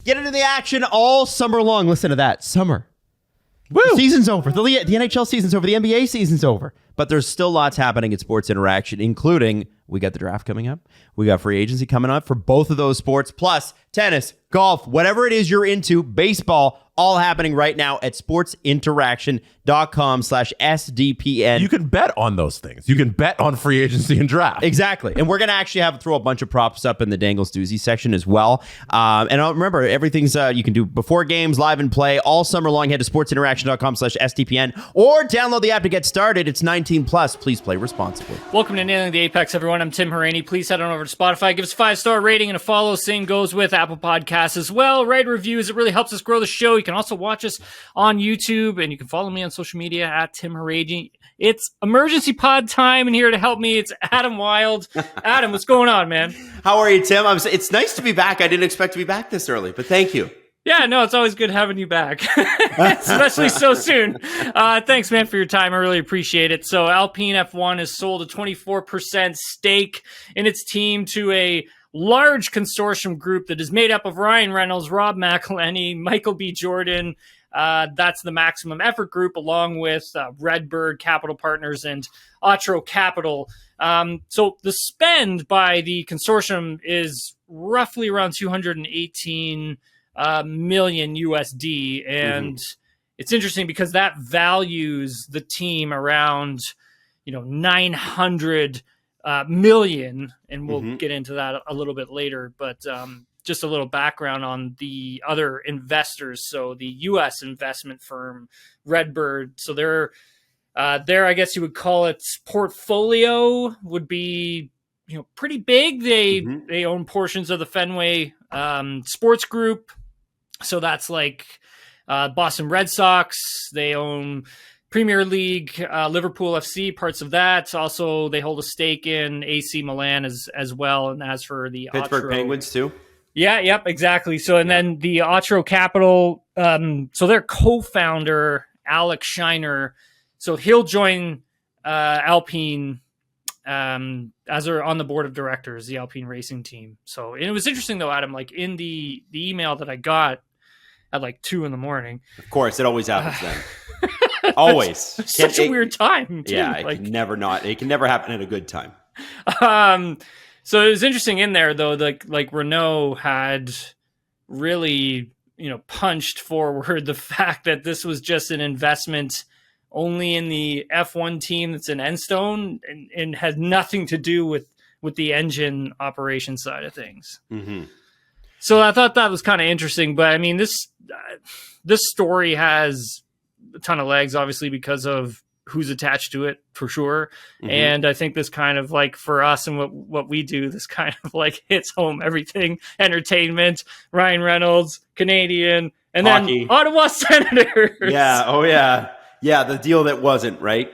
Get into the action all summer long. Listen to that. Summer. Woo! The season's over. The NHL season's over. The NBA season's over. But there's still lots happening in Sports Interaction, including we got the draft coming up. We got free agency coming up for both of those sports, plus tennis, golf, whatever it is you're into, baseball, all happening right now at sportsinteraction.com/SDPN. You can bet on those things. You can bet on free agency and draft. Exactly. And we're going to actually throw a bunch of props up in the Dangles Doozy section as well. And remember, everything's you can do before games, live and play all summer long. Head to sportsinteraction.com/SDPN or download the app to get started. It's 19 plus. Please play responsibly. Welcome to Nailing the Apex, everyone. I'm Tim Hauraney. Please head on over to Spotify. Give us a 5-star rating and a follow. Same goes with Apple Podcasts as well. Write reviews. It really helps us grow the show. You can also watch us on YouTube, and you can follow me on social media at Tim Hauraney. It's emergency pod time, and here to help me, it's Adam Wylde. Adam, what's going on, man? How are you, Tim? It's nice to be back. I didn't expect to be back this early, but thank you. Yeah, no, it's always good having you back, especially so soon. Thanks, man, for your time. I really appreciate it. So Alpine F1 has sold a 24% stake in its team to a large consortium group that is made up of Ryan Reynolds, Rob McElhenney, Michael B. Jordan. That's the Maximum Effort Group, along with RedBird Capital Partners and Otro Capital. So the spend by the consortium is roughly around 218 million USD, and it's interesting because that values the team around 900 million, and we'll get into that a little bit later, but just a little background on the other investors. So the US investment firm RedBird, so their I guess you would call it portfolio would be pretty big. They own portions of the Fenway Sports Group, so that's like Boston Red Sox. They own Premier League, Liverpool FC, parts of that. Also, they hold a stake in AC Milan as well. And as for the Pittsburgh Otro, Penguins too. Yeah, yep, exactly. So, and then the Otro Capital, so their co-founder, Alex Shiner, so he'll join Alpine as they're on the board of directors, the Alpine racing team. So, and it was interesting though, Adam, like in the email that I got at like 2 a.m. Of course, it always happens then. Always. Such a weird time, too. Yeah, it can never happen at a good time. So it was interesting in there, though, like Renault had really, punched forward the fact that this was just an investment only in the F1 team that's in Enstone and had nothing to do with the engine operation side of things. Mm-hmm. So I thought that was kind of interesting. But, I mean, this story has a ton of legs, obviously, because of who's attached to it, for sure. Mm-hmm. And I think this kind of like for us and what we do, this kind of like hits home everything: entertainment, Ryan Reynolds, Canadian, and Hockey. Then Ottawa Senators. Yeah. Oh yeah. Yeah. The deal that wasn't right.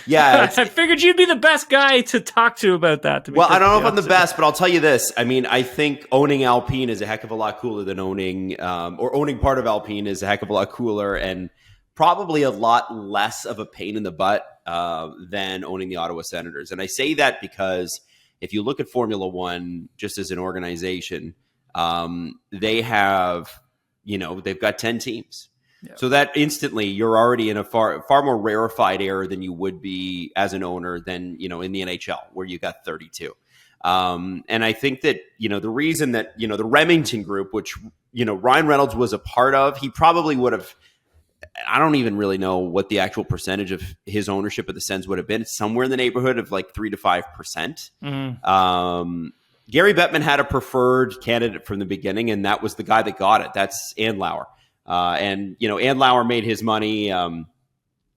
Yeah. I figured you'd be the best guy to talk to about that. Well, I don't know if I'm the best, but I'll tell you this. I mean, I think owning Alpine is a heck of a lot cooler than owning part of Alpine is a heck of a lot cooler and probably a lot less of a pain in the butt than owning the Ottawa Senators. And I say that because if you look at Formula One, just as an organization, they have, they've got 10 teams. Yeah. So that instantly you're already in a far more rarefied era than you would be as an owner than, in the NHL where you got 32. And I think that, the reason that, the Remington Group, which, Ryan Reynolds was a part of, he probably would have, I don't even really know what the actual percentage of his ownership of the Sens would have been. It's somewhere in the neighborhood of like 3 to 5%. Mm-hmm. Gary Bettman had a preferred candidate from the beginning, and that was the guy that got it. That's Andlauer. And Andlauer made his money.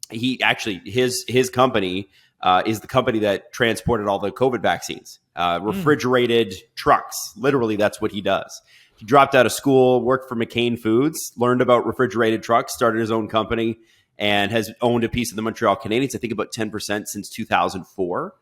He actually, his company is the company that transported all the COVID vaccines, refrigerated trucks. Literally, that's what he does. He dropped out of school, worked for McCain Foods, learned about refrigerated trucks, started his own company, and has owned a piece of the Montreal Canadiens, I think about 10% since 2004.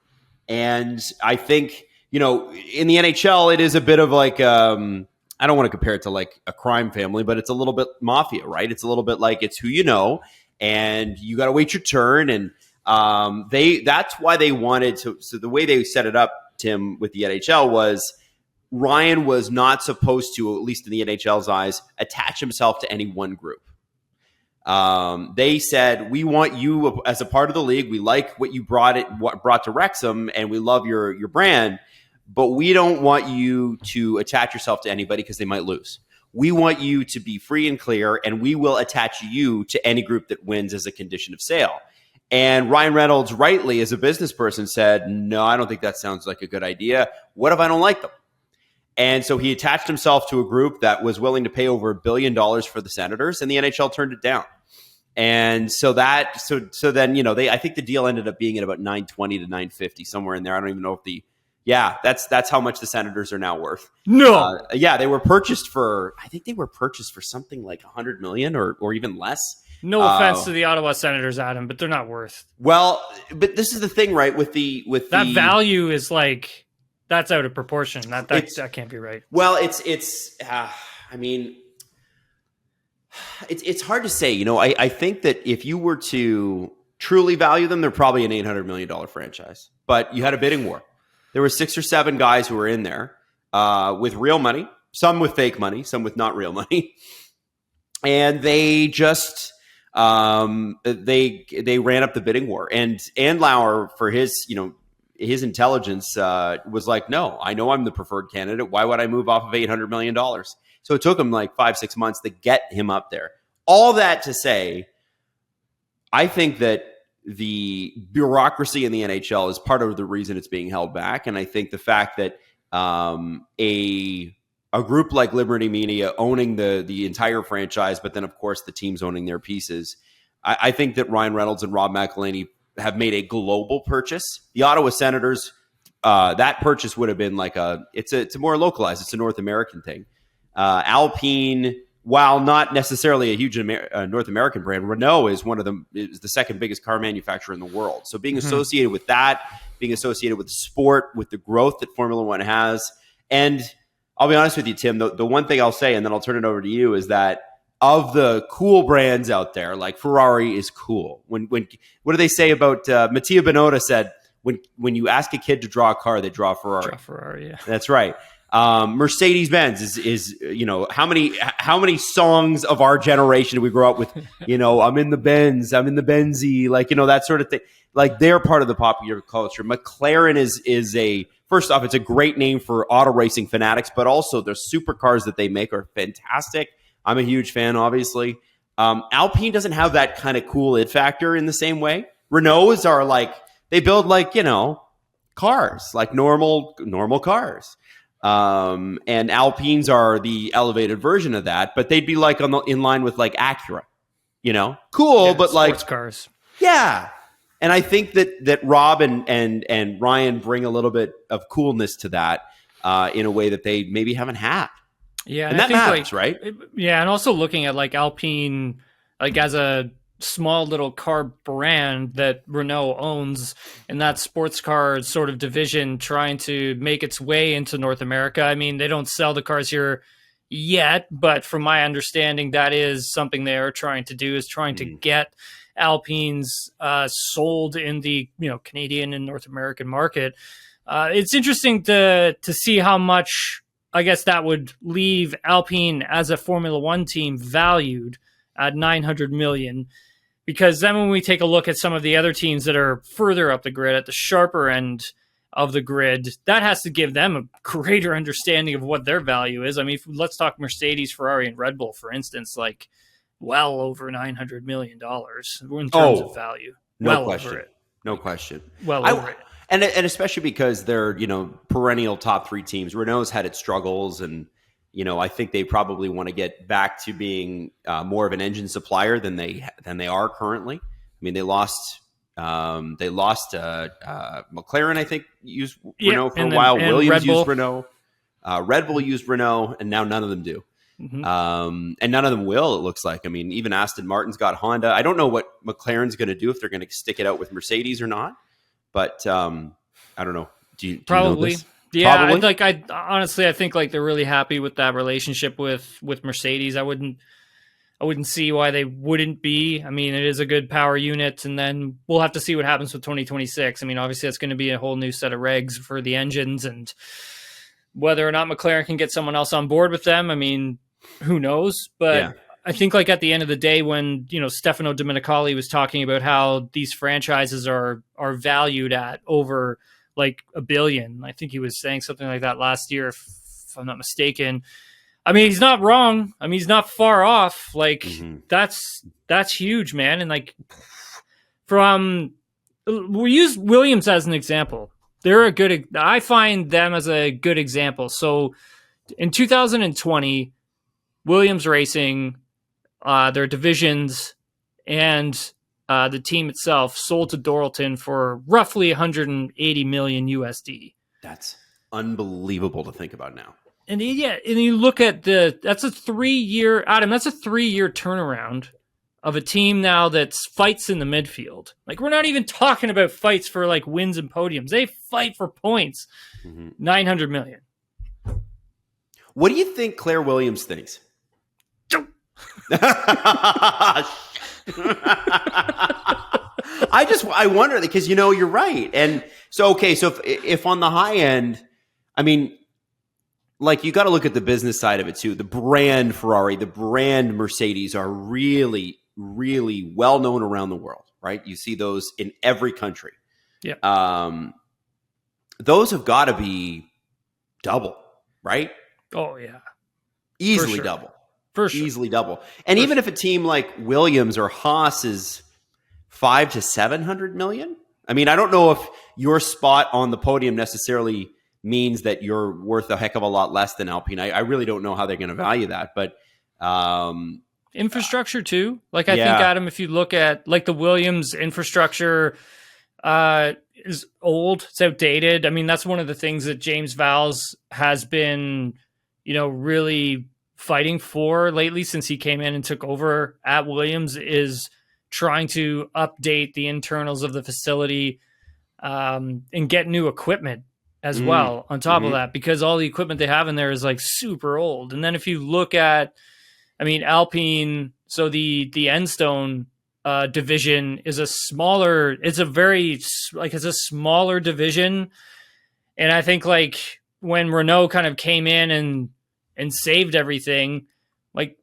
And I think, in the NHL, it is a bit of like, I don't want to compare it to like a crime family, but it's a little bit mafia, right? It's a little bit like it's who you know, and you got to wait your turn. And that's why they wanted to. So the way they set it up, Tim, with the NHL was Ryan was not supposed to, at least in the NHL's eyes, attach himself to any one group. They said, we want you as a part of the league. We like what you brought to Wrexham, and we love your brand, but we don't want you to attach yourself to anybody because they might lose. We want you to be free and clear, and we will attach you to any group that wins as a condition of sale. And Ryan Reynolds, rightly, as a business person, said, no, I don't think that sounds like a good idea. What if I don't like them? And so he attached himself to a group that was willing to pay over $1 billion for the Senators, and the NHL turned it down. And so then, I think the deal ended up being at about $920 to $950, somewhere in there. I don't even know if that's how much the Senators are now worth. No. They were purchased for something like $100 million or even less. No offense to the Ottawa Senators, Adam, but they're not worth. Well, but this is the thing, right? With that value is like, that's out of proportion. That can't be right. Well, it's hard to say. I think that if you were to truly value them, they're probably an $800 million franchise. But you had a bidding war. There were 6 or 7 guys who were in there with real money, some with fake money, some with not real money, and they just they ran up the bidding war. And Andlauer, for his intelligence, was like, no, I know I'm the preferred candidate. Why would I move off of $800 million? So it took him like 5-6 months to get him up there. All that to say, I think that the bureaucracy in the NHL is part of the reason it's being held back. And I think the fact that a group like Liberty Media owning the entire franchise, but then, of course, the teams owning their pieces, I think that Ryan Reynolds and Rob McElhenney have made a global purchase. The Ottawa Senators, that purchase would have been like it's more localized. It's a North American thing. Alpine, while not necessarily a huge North American brand, Renault is is the second biggest car manufacturer in the world. So being associated with that, being associated with the sport, with the growth that Formula One has, and I'll be honest with you, Tim, the one thing I'll say, and then I'll turn it over to you, is that of the cool brands out there, like Ferrari is cool. When what do they say about Mattia Binotto said, when you ask a kid to draw a car, they draw a Ferrari. Draw Ferrari, yeah. That's right. Mercedes-Benz is how many songs of our generation do we grow up with? I'm in the Benz, I'm in the Benzie, that sort of thing. Like, they're part of the popular culture. McLaren is first off, it's a great name for auto racing fanatics, but also the supercars that they make are fantastic. I'm a huge fan, obviously. Alpine doesn't have that kind of cool it factor in the same way. Renaults are they build cars, like normal cars. And Alpines are the elevated version of that, but they'd be in line with Acura, cool, yeah, but sports cars. Yeah. And I think that Rob and Ryan bring a little bit of coolness to that in a way that they maybe haven't had. Yeah, and that matters, right? Yeah, and also looking at Alpine, as a small little car brand that Renault owns, and that sports car sort of division trying to make its way into North America. I mean, they don't sell the cars here yet, but from my understanding, that is something they are trying to do, is trying to get Alpines sold in the Canadian and North American market. It's interesting to see how much, I guess, that would leave Alpine as a Formula One team valued at $900 million. Because then when we take a look at some of the other teams that are further up the grid, at the sharper end of the grid, that has to give them a greater understanding of what their value is. I mean, let's talk Mercedes, Ferrari, and Red Bull, for instance, well over $900 million in terms of value. No question. No question. Well over it. And especially because they're, perennial top 3 teams. Renault's had its struggles, and I think they probably want to get back to being more of an engine supplier than they are currently. I mean, they lost McLaren, I think, used Renault for a while. Williams used Renault. Red Bull used Renault, and now none of them do. Mm-hmm. And none of them will, it looks like. I mean, even Aston Martin's got Honda. I don't know what McLaren's going to do, if they're going to stick it out with Mercedes or not. But I don't know. Do you probably? Do you know this? Yeah, I honestly, I think they're really happy with that relationship with Mercedes. I wouldn't see why they wouldn't be. I mean, it is a good power unit, and then we'll have to see what happens with 2026. I mean, obviously that's going to be a whole new set of regs for the engines, and Whether or not McLaren can get someone else on board with them, I mean, who knows? But Yeah. I think like at the end of the day, when, Stefano Domenicali was talking about how these franchises are valued at over like $1 billion, I think he was saying something like that last year, if I'm not mistaken. I mean, he's not wrong. I mean, he's not far off. Like that's huge, man. And like we'll use Williams as an example. I find them as a good example. So in 2020, Williams Racing, their divisions and the team itself sold to Dorilton for roughly 180 million USD. That's unbelievable to think about now. And you look at that's a 3-year, Adam, that's a 3-year turnaround of a team now that fights in the midfield. Like, we're not even talking about fights for like wins and podiums. They fight for points. 900 million. What do you think Claire Williams thinks? I wonder, because you're right. And so if on the high end, I mean, like, you got to look at the business side of it too. The brand Ferrari, the brand Mercedes are really, really well known around the world, right? You see those in every country. Yeah. Those have got to be double, right? Oh yeah. Easily double. For sure. Easily double. And even if a team like Williams or Haas is 500 to 700 million, I mean, I don't know if your spot on the podium necessarily means that you're worth a heck of a lot less than Alpine. I really don't know how they're going to value that, but infrastructure too. Like, I think, Adam, if you look at like the Williams infrastructure is old, it's outdated. I mean, that's one of the things that James Vowles has been, really fighting for lately since he came in and took over at Williams, is trying to update the internals of the facility and get new equipment as well on top of that, because all the equipment they have in there is like super old. And then if you look at, I mean, Alpine, so the Enstone division is it's a smaller division. And I think like when Renault kind of came in and saved everything, like,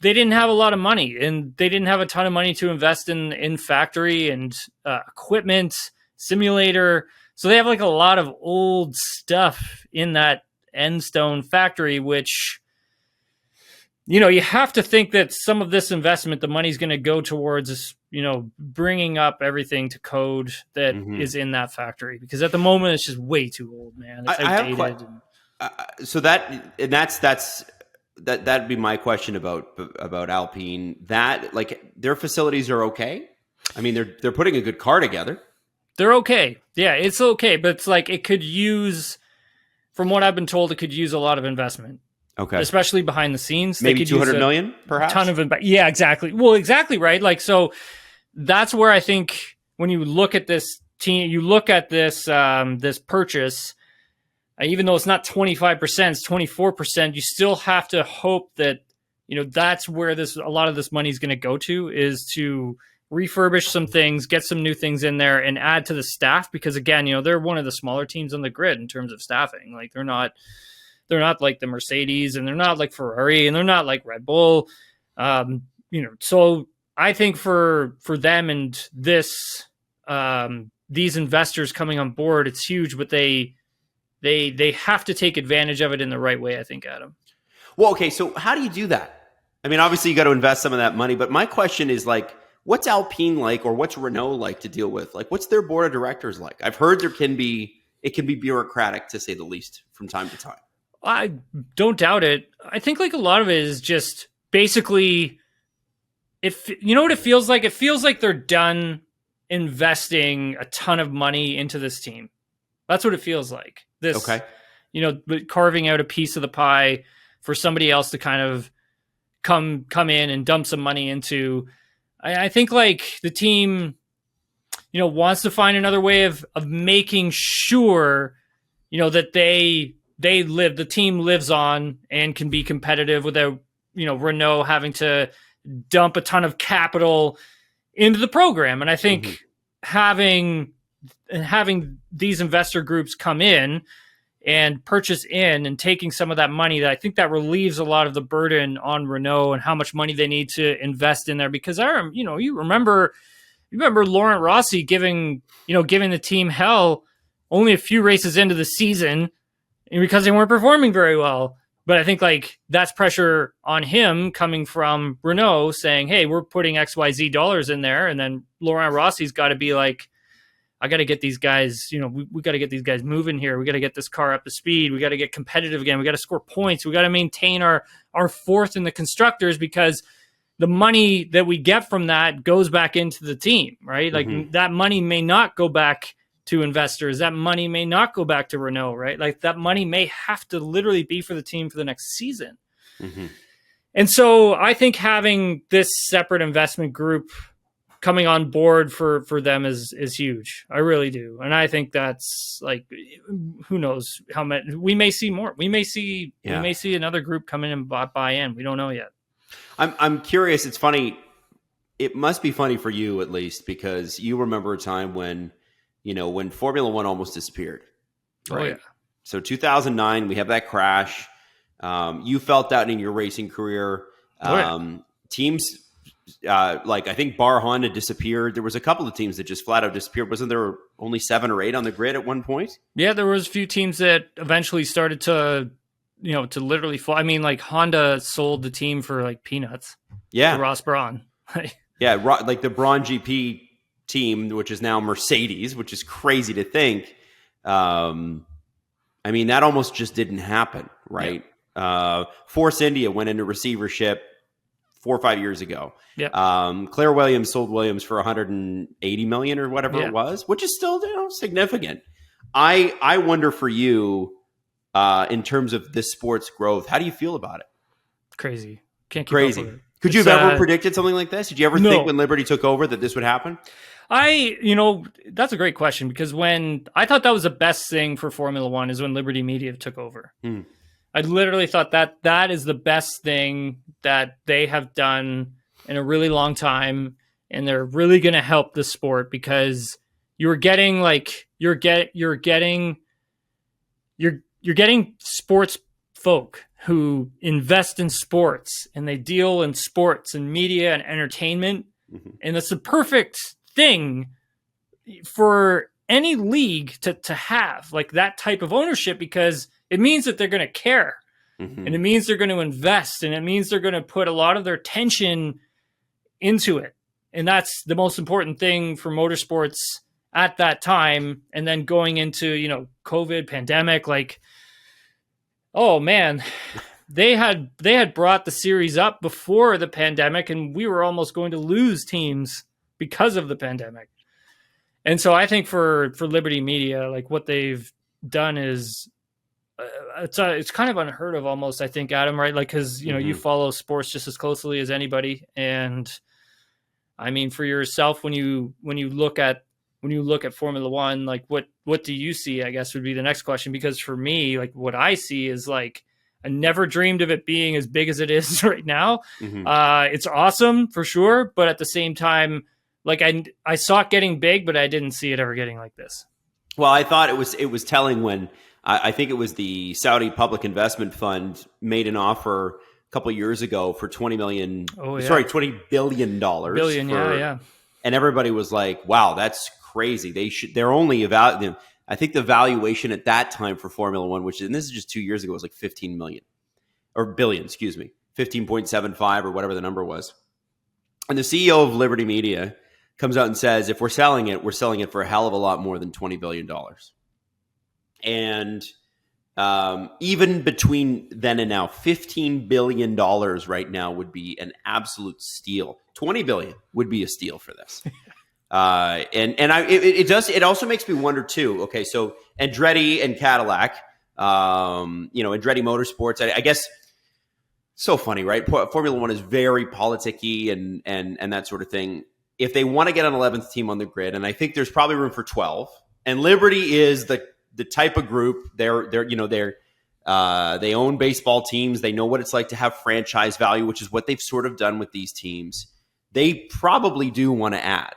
they didn't have a lot of money, and they didn't have a ton of money to invest in factory and equipment, simulator. So they have like a lot of old stuff in that Enstone factory, which, you have to think that some of this investment, the money's going to go towards, bringing up everything to code that is in that factory, because at the moment it's just way too old, man. It's outdated. That'd be my question about Alpine. That, like, their facilities are okay. I mean, they're putting a good car together. They're okay. Yeah, it's okay. But it's like, it could use, from what I've been told, it could use a lot of investment. Okay. Especially behind the scenes. Maybe 200 million, perhaps? Ton of yeah, exactly. Well, exactly, right? Like, so that's where I think when you look at this team, you look at this this purchase, even though it's not 25%, it's 24%, you still have to hope that, that's where a lot of this money is going to go to, is to refurbish some things, get some new things in there, and add to the staff, because again, they're one of the smaller teams on the grid in terms of staffing. Like, they're not like the Mercedes, and they're not like Ferrari, and they're not like Red Bull. So I think for them and this these investors coming on board, it's huge, but they have to take advantage of it in the right way, I think, Adam. Well, okay, so how do you do that? I mean, obviously you got to invest some of that money, but my question is, like, what's Alpine like, or what's Renault like to deal with? Like, what's their board of directors like? I've heard it can be bureaucratic, to say the least, from time to time. I don't doubt it. I think like a lot of it is just basically, you know what it feels like? It feels like they're done investing a ton of money into this team. That's what it feels like. Okay. Carving out a piece of the pie for somebody else to kind of come in and dump some money into. I think like the team, wants to find another way of making sure, that the team lives on and can be competitive without, Renault having to dump a ton of capital into the program. And I think having these investor groups come in, and purchase in and taking some of that money, that I think that relieves a lot of the burden on Renault and how much money they need to invest in there. Because you remember Laurent Rossi giving the team hell only a few races into the season because they weren't performing very well. But I think like that's pressure on him coming from Renault saying, hey, we're putting XYZ dollars in there. And then Laurent Rossi's got to be like, I got to get these guys, we got to get these guys moving here. We got to get this car up to speed. We got to get competitive again. We got to score points. We got to maintain our fourth in the constructors, because the money that we get from that goes back into the team, right? Like that money may not go back to investors. That money may not go back to Renault, right? Like that money may have to literally be for the team for the next season. And so I think having this separate investment group coming on board for them is huge. I really do. And I think that's like, who knows how many, we may see more. We may see another group come in and buy in. We don't know yet. I'm curious. It's funny. It must be funny for you at least, because you remember a time when Formula One almost disappeared. Right? Oh, yeah. So 2009, we have that crash. You felt that in your racing career. Teams, like I think Bar Honda disappeared. There was a couple of teams that just flat out disappeared. Wasn't there only 7 or 8 on the grid at one point? Yeah, there was a few teams that eventually started to literally fall. I mean, like Honda sold the team for like peanuts. Yeah. To Ross Brawn. Yeah, like the Brawn GP team, which is now Mercedes, which is crazy to think. I mean, that almost just didn't happen, right? Yeah. Force India went into receivership 4 or 5 years ago. Yeah. Claire Williams sold Williams for $180 million or whatever it was, which is still significant. I wonder for you, in terms of this sport's growth, how do you feel about it? Crazy. Can't keep up with it. Could you have ever predicted something like this? Did you ever think when Liberty took over that this would happen? That's a great question, because when I thought that was the best thing for Formula One is when Liberty Media took over. I literally thought that is the best thing that they have done in a really long time, and they're really going to help the sport, because you're getting sports folk who invest in sports, and they deal in sports and media and entertainment. And that's the perfect thing for any league to have, like that type of ownership, because it means that they're going to care, and it means they're going to invest, and it means they're going to put a lot of their attention into it. And that's the most important thing for motorsports at that time. And then going into, COVID pandemic, like, oh man, they had brought the series up before the pandemic, and we were almost going to lose teams because of the pandemic. And so I think for Liberty Media, like what they've done is it's kind of unheard of almost, I think, Adam, right? Like, cause you follow sports just as closely as anybody. And I mean, for yourself, when you look at Formula One, like what do you see, I guess would be the next question. Because for me, like what I see is like, I never dreamed of it being as big as it is right now. It's awesome for sure. But at the same time, like I saw it getting big, but I didn't see it ever getting like this. Well, I thought it was telling when I think it was the Saudi Public Investment Fund made an offer a couple of years ago for $20 billion. And everybody was like, wow, that's crazy. They're only about, I think the valuation at that time for Formula One, and this is just 2 years ago, was like 15 million or billion, 15.75 or whatever the number was. And the CEO of Liberty Media comes out and says, if we're selling it for a hell of a lot more than $20 billion. And even between then and now, $15 billion right now would be an absolute steal. $20 billion would be a steal for this. It also makes me wonder too. Okay, so Andretti and Cadillac, Andretti Motorsports, I guess, so funny, right? Formula One is very politicky and that sort of thing. If they want to get an 11th team on the grid, and I think there's probably room for 12, and Liberty is the type of group, they own baseball teams. They know what it's like to have franchise value, which is what they've sort of done with these teams. They probably do want to add.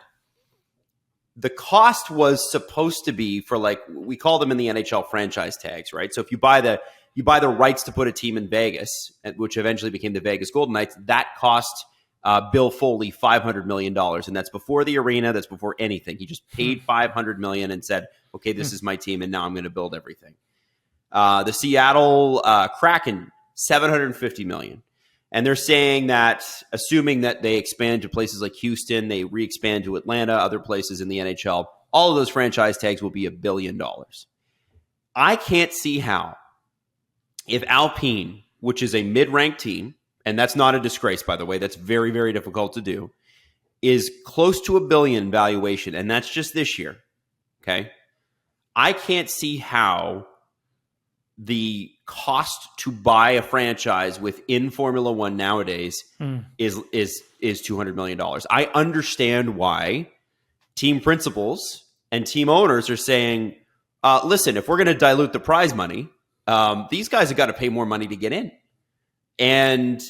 the cost was supposed to be for, like, we call them in the NHL franchise tags, right? So if you buy the rights to put a team in Vegas, which eventually became the Vegas Golden Knights, that cost Bill Foley $500 million. And that's before the arena. That's before anything. He just paid $500 million and said, okay, this is my team, and now I'm going to build everything. The Seattle Kraken, $750 million. And they're saying that, assuming that they expand to places like Houston, they re-expand to Atlanta, other places in the NHL, all of those franchise tags will be $1 billion. I can't see how, if Alpine, which is a mid-ranked team, and that's not a disgrace, by the way, that's very, very difficult to do, is close to $1 billion valuation, and that's just this year, okay? I can't see how the cost to buy a franchise within Formula One nowadays is $200 million. I understand why team principals and team owners are saying, listen, if we're going to dilute the prize money, these guys have got to pay more money to get in. And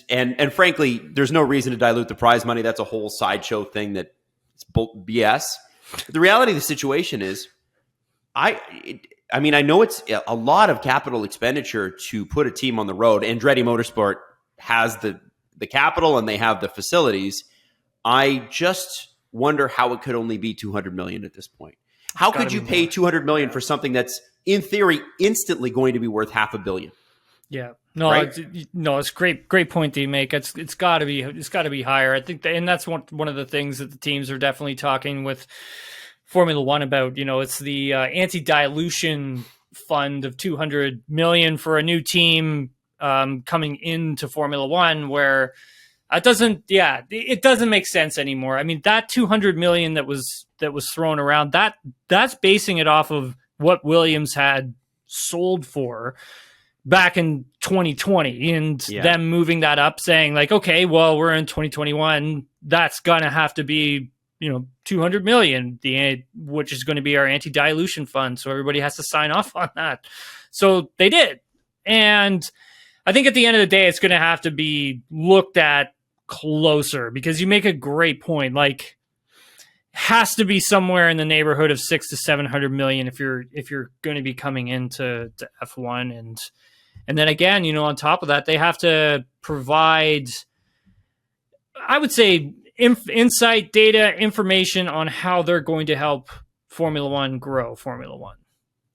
frankly, there's no reason to dilute the prize money. That's a whole sideshow thing that's BS. But the reality of the situation is, I mean, I know it's a lot of capital expenditure to put a team on the road. Andretti Motorsport has the capital and they have the facilities. I just wonder how it could only be $200 million at this point. How could you pay $200 million for something that's, in theory, instantly going to be worth $500 million? Yeah, no, right? It's great point that you make. It's got to be higher. I think, and that's one of the things that the teams are definitely talking with Formula One about. You know, it's the anti-dilution fund of $200 million for a new team coming into Formula One, where it doesn't make sense anymore. I mean, that $200 million that was thrown around, that's basing it off of what Williams had sold for back in 2020, and them moving that up, saying like, okay, well, we're in 2021, that's gonna have to be, $200 million, which is going to be our anti-dilution fund. So everybody has to sign off on that. So they did. And I think at the end of the day, it's going to have to be looked at closer, because you make a great point. Like, has to be somewhere in the neighborhood of $600 to $700 million if you're going to be coming into F1. And then again, on top of that, they have to provide, I would say, insight, data, information on how they're going to help Formula One grow Formula One.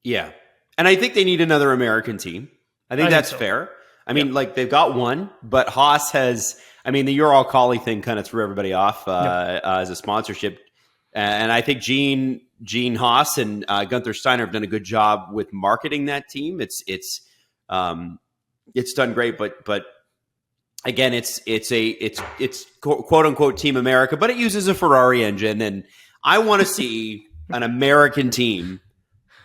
Yeah. And I think they need another American team. I think that's fair. I mean, like, they've got one, but Haas has, the Ural-Kali thing kind of threw everybody off as a sponsorship. And I think Gene Haas and Gunther Steiner have done a good job with marketing that team. It's done great, but again, it's quote unquote Team America, but it uses a Ferrari engine, and I want to see an American team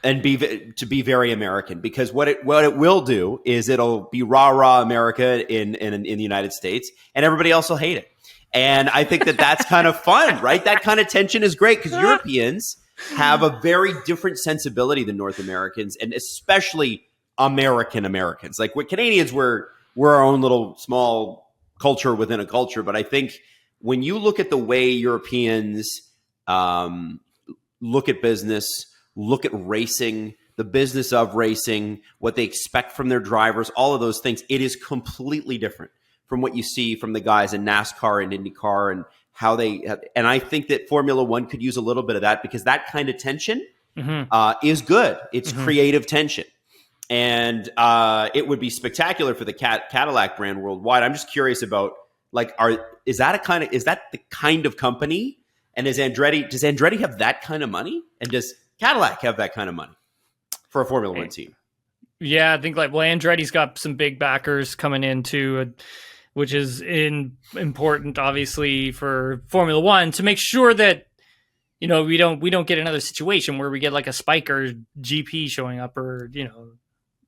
and be very American, because what it will do is it'll be rah America in the United States, and everybody else will hate it. And I think that's kind of fun, right? That kind of tension is great, because Europeans have a very different sensibility than North Americans, and especially Americans. Like, with Canadians, we're our own little small culture within a culture. But I think when you look at the way Europeans look at business, look at racing, the business of racing, what they expect from their drivers, all of those things, it is completely different from what you see from the guys in NASCAR and IndyCar, and how and I think that Formula One could use a little bit of that, because that kind of tension is good. It's creative tension. And it would be spectacular for the Cadillac brand worldwide. I'm just curious about, like, is that the kind of company? And does Andretti have that kind of money? And does Cadillac have that kind of money for a Formula One team? Yeah, I think Andretti's got some big backers coming in too, which is important, obviously, for Formula One, to make sure that we don't get another situation where we get like a Spiker GP showing up, or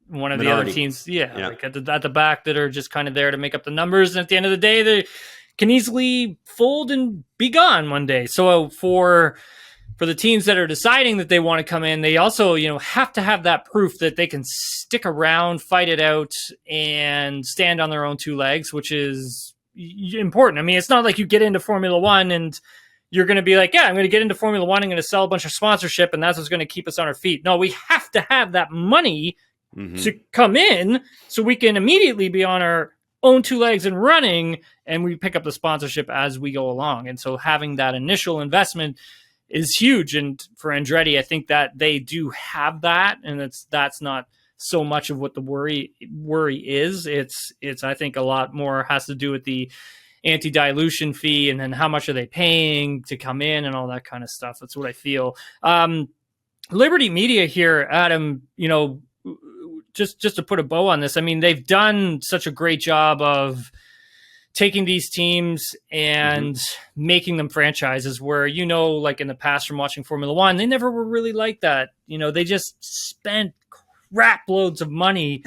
one of the other teams, like at the back, that are just kind of there to make up the numbers, and at the end of the day, they can easily fold and be gone one day. So for the teams that are deciding that they want to come in, they also have to have that proof that they can stick around, fight it out, and stand on their own two legs, which is important. I mean, it's not like you get into Formula One and you're going to be like, yeah, I'm going to get into Formula One. I'm going to sell a bunch of sponsorship, and that's what's going to keep us on our feet. No, we have to have that money to come in so we can immediately be on our own two legs and running, and we pick up the sponsorship as we go along. And so having that initial investment is huge. And for Andretti, I think that they do have that, and that's not so much of what the worry is. It's I think a lot more has to do with the anti-dilution fee, and then how much are they paying to come in and all that kind of stuff. That's what I feel. Liberty Media here, Adam, just to put a bow on this, I mean, they've done such a great job of taking these teams and making them franchises where, like in the past from watching Formula One, they never were really like that. They just spent crap loads of money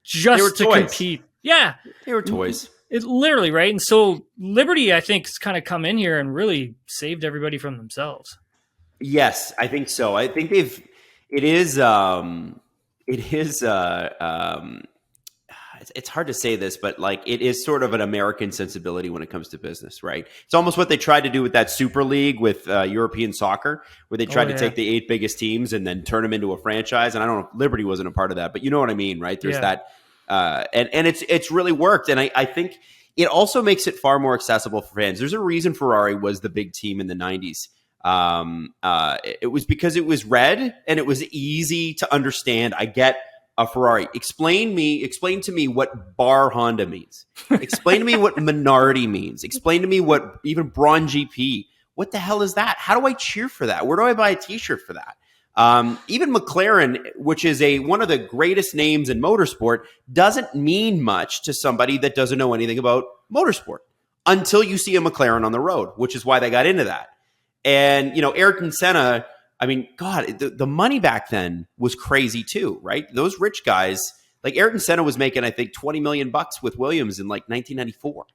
just to compete. Yeah. They were toys. It literally, right? And so Liberty, I think, has kind of come in here and really saved everybody from themselves. Yes, I think so. I think it's hard to say this, but like it is sort of an American sensibility when it comes to business, right? It's almost what they tried to do with that Super League with European soccer, where they tried to take the 8 biggest teams and then turn them into a franchise. And I don't know if Liberty wasn't a part of that, but you know what I mean, right? There's that, and it's really worked. And I think it also makes it far more accessible for fans. There's a reason Ferrari was the big team in the 90s. It was because it was red and it was easy to understand. I get a Ferrari. Explain to me what bar Honda means. Explain to me what Minardi means. Explain to me what even Braun GP. What the hell is that? How do I cheer for that? Where do I buy a t-shirt for that? Even McLaren, which is one of the greatest names in motorsport, doesn't mean much to somebody that doesn't know anything about motorsport until you see a McLaren on the road, which is why they got into that. And, Ayrton Senna, I mean, God, the money back then was crazy too, right? Those rich guys, like Ayrton Senna was making, I think, $20 million with Williams in like 1994.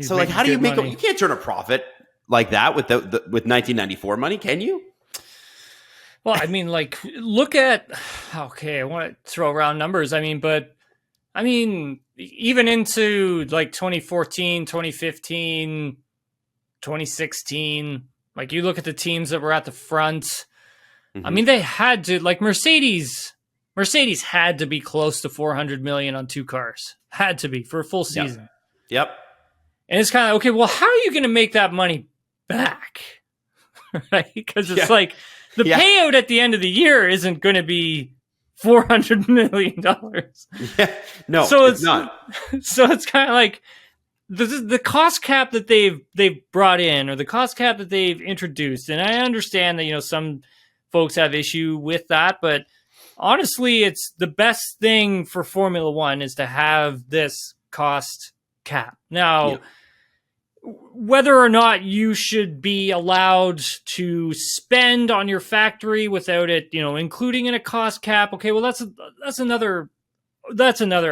So like, how do you make you can't turn a profit like that with with 1994 money, can you? Well, I mean, like, look at, okay, I want to throw around numbers. Even into like 2014, 2015, 2016, like you look at the teams that were at the front. I mean, they had to, like Mercedes had to be close to 400 million on 2 cars. Had to be for a full season. Yep. And it's kind of, okay, well, how are you going to make that money back? Right? Because it's like the payout at the end of the year isn't going to be $400 million. Yeah. No, so it's not. So it's kind of like, the cost cap that they've brought in, or the cost cap that they've introduced, and I understand that some folks have issue with that, but honestly, it's the best thing for Formula One is to have this cost cap. Now, whether or not you should be allowed to spend on your factory without it, including in a cost cap, okay, well that's another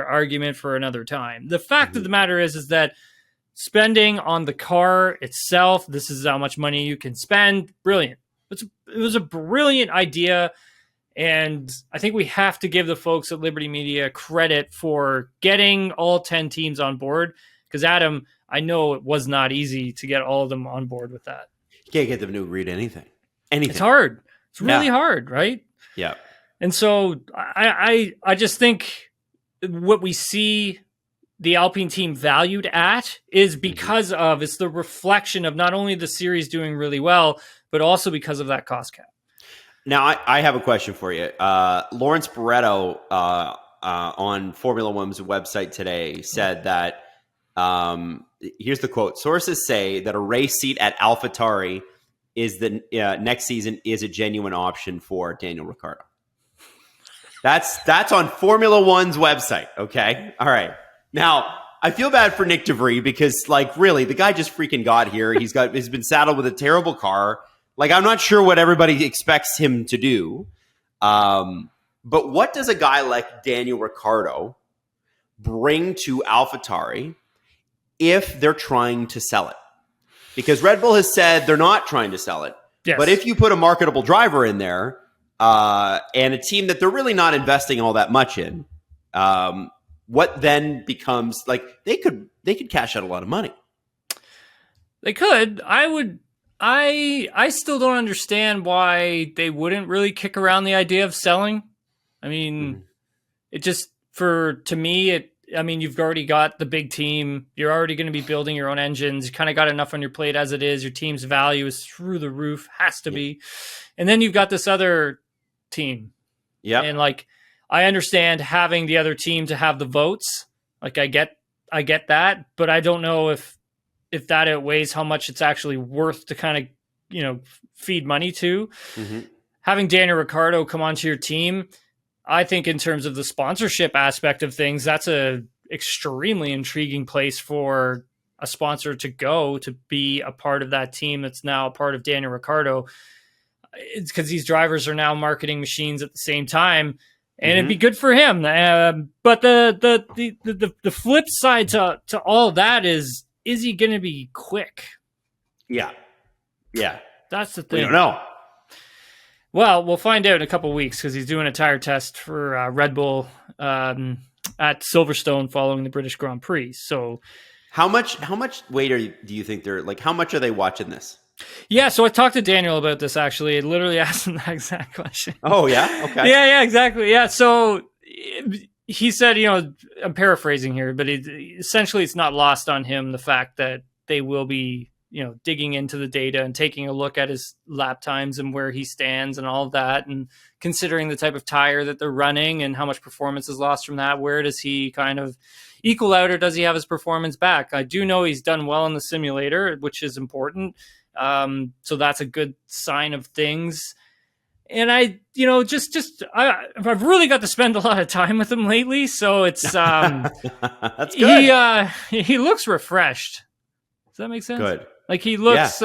argument for another time. The fact of the matter is that spending on the car itself, this is how much money you can spend. Brilliant. It was a brilliant idea. And I think we have to give the folks at Liberty Media credit for getting all 10 teams on board. Because Adam, I know it was not easy to get all of them on board with that. You can't get them to agree to anything. It's hard. It's really hard, right? Yeah. And so I just think what we see the Alpine team valued at is because of, it's the reflection of not only the series doing really well, but also because of that cost cap. Now, I have a question for you. Lawrence Barretto on Formula One's website today said that, here's the quote, sources say that a race seat at AlphaTauri is next season is a genuine option for Daniel Riccardo. That's on Formula One's website. Okay. All right. Now, I feel bad for Nick DeVries because, like, really, the guy just freaking got here. He's been saddled with a terrible car. Like, I'm not sure what everybody expects him to do. But what does a guy like Daniel Riccardo bring to AlphaTauri if they're trying to sell it? Because Red Bull has said they're not trying to sell it. Yes. But if you put a marketable driver in there, and a team that they're really not investing all that much in, what then becomes, like, they could cash out a lot of money. They could. I I still don't understand why they wouldn't really kick around the idea of selling. I mean, it just to me, you've already got the big team. You're already going to be building your own engines. You kind of got enough on your plate as it is. Your team's value is through the roof, has to be. And then you've got this other team. Yeah. And like, I understand having the other team to have the votes. Like I get that, but I don't know if that outweighs how much it's actually worth to kind of, feed money to. Having Daniel Riccardo come onto your team, I think in terms of the sponsorship aspect of things, that's a extremely intriguing place for a sponsor to go to be a part of that team that's now a part of Daniel Riccardo. It's because these drivers are now marketing machines at the same time, and it'd be good for him. But the flip side to all of that is he going to be quick? Yeah. That's the thing. We don't know. Well, we'll find out in a couple of weeks because he's doing a tire test for Red Bull at Silverstone following the British Grand Prix. So, how much weight do you think they're like? How much are they watching this? Yeah, so I talked to Daniel about this actually. I literally asked him that exact question. Oh yeah, okay. Yeah, exactly. Yeah, so he said, I'm paraphrasing here, but essentially it's not lost on him the fact that they will be digging into the data and taking a look at his lap times and where he stands and all of that, and considering the type of tire that they're running and how much performance is lost from that. Where does he kind of equal out, or does he have his performance back? I do know he's done well in the simulator, which is important. So that's a good sign of things. And I've really got to spend a lot of time with him lately. So it's, that's good. He looks refreshed. Does that make sense? Good. Like he looks,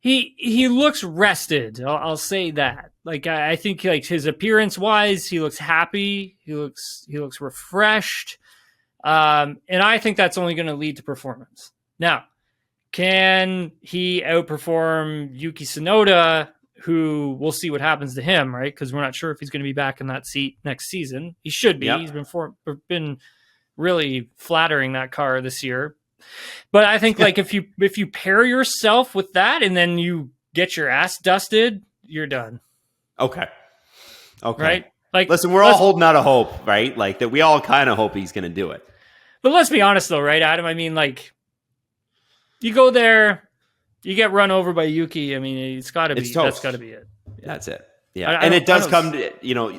he looks rested. I'll say that. Like I think like his appearance wise, he looks happy. He looks refreshed. And I think that's only going to lead to performance. Now, can he outperform Yuki Tsunoda, who we'll see what happens to him, right? Because we're not sure if he's going to be back in that seat next season. He should be. Yep. He's been really flattering that car this year. But I think like if you pair yourself with that and then you get your ass dusted, you're done. Okay. Right? Like, listen, we're all holding out a hope, right? Like that we all kind of hope he's going to do it. But let's be honest though, right, Adam? I mean, like, you go there, you get run over by Yuki. I mean, that's got to be it. Yeah. That's it. Yeah. And it does come to,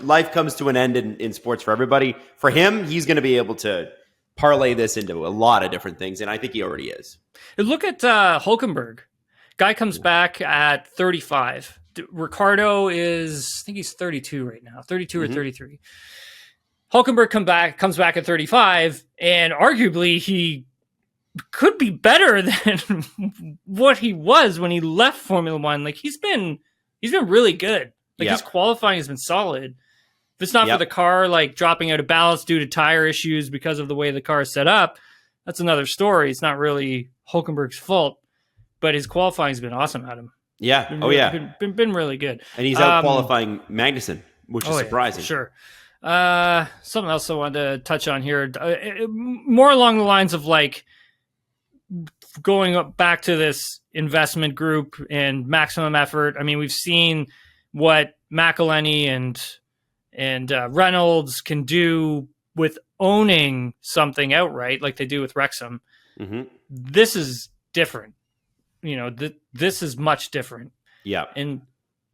life comes to an end in sports for everybody. For him, he's going to be able to parlay this into a lot of different things. And I think he already is. Look at Hülkenberg. Guy comes back at 35. Riccardo is, I think he's 32 right now, 32 or 33. Hülkenberg comes back at 35, and arguably he could be better than what he was when he left Formula One. Like he's been really good. Like his qualifying has been solid. If it's not for the car like dropping out of balance due to tire issues because of the way the car is set up, that's another story. It's not really Hülkenberg's fault, but his qualifying has been awesome, Adam. Yeah. Been really good. And he's out qualifying Magnussen, which is surprising. Sure. Something else I wanted to touch on here, more along the lines of like going back to this investment group and maximum effort. I mean, we've seen what McElhenney and Reynolds can do with owning something outright, like they do with Wrexham. This is different. This is much different. Yeah. And,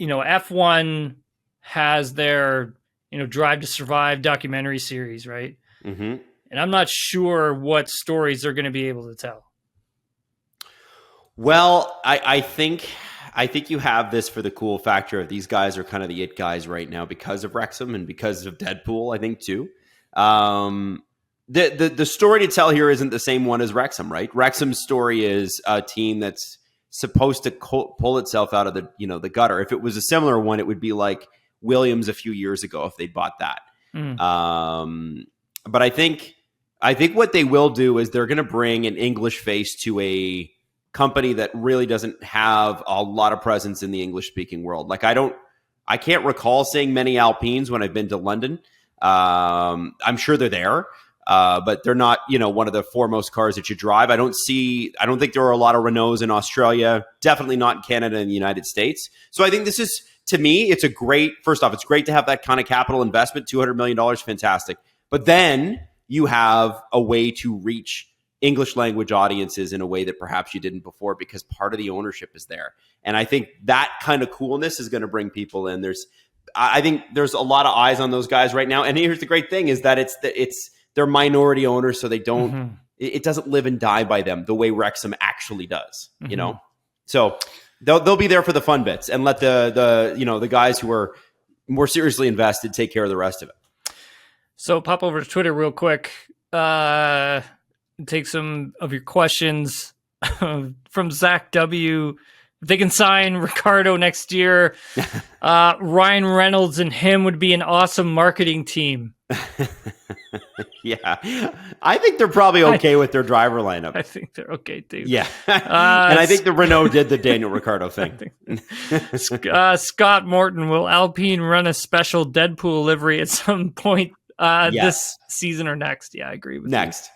F1 has their, Drive to Survive documentary series, right? And I'm not sure what stories they're going to be able to tell. Well, I think you have this for the cool factor of these guys are kind of the it guys right now because of Wrexham and because of Deadpool, I think too. The story to tell here isn't the same one as Wrexham, right? Wrexham's story is a team that's supposed to pull itself out of the gutter. If it was a similar one, it would be like Williams a few years ago if they bought that. But I think what they will do is they're going to bring an English face to a company that really doesn't have a lot of presence in the English speaking world. Like I can't recall seeing many Alpines when I've been to London. I'm sure they're there. but they're not, one of the foremost cars that you drive. I don't think there are a lot of Renaults in Australia, definitely not in Canada and the United States. So I think this is, to me, it's great to have that kind of capital investment, $200 million, fantastic. But then you have a way to reach English language audiences in a way that perhaps you didn't before, because part of the ownership is there. And I think that kind of coolness is going to bring people in. I think there's a lot of eyes on those guys right now. And here's the great thing is that they're minority owners, so they don't, it doesn't live and die by them the way Wrexham actually does, So they'll be there for the fun bits and let the guys who are more seriously invested take care of the rest of it. So pop over to Twitter real quick. Take some of your questions from Zach W. If they can sign Riccardo next year, Ryan Reynolds and him would be an awesome marketing team. Yeah. I think they're probably okay with their driver lineup. I think they're okay too. Yeah. And I think the Renault did the Daniel Riccardo thing. Scott Morton, will Alpine run a special Deadpool livery at some point this season or next? Yeah, I agree with you. Next.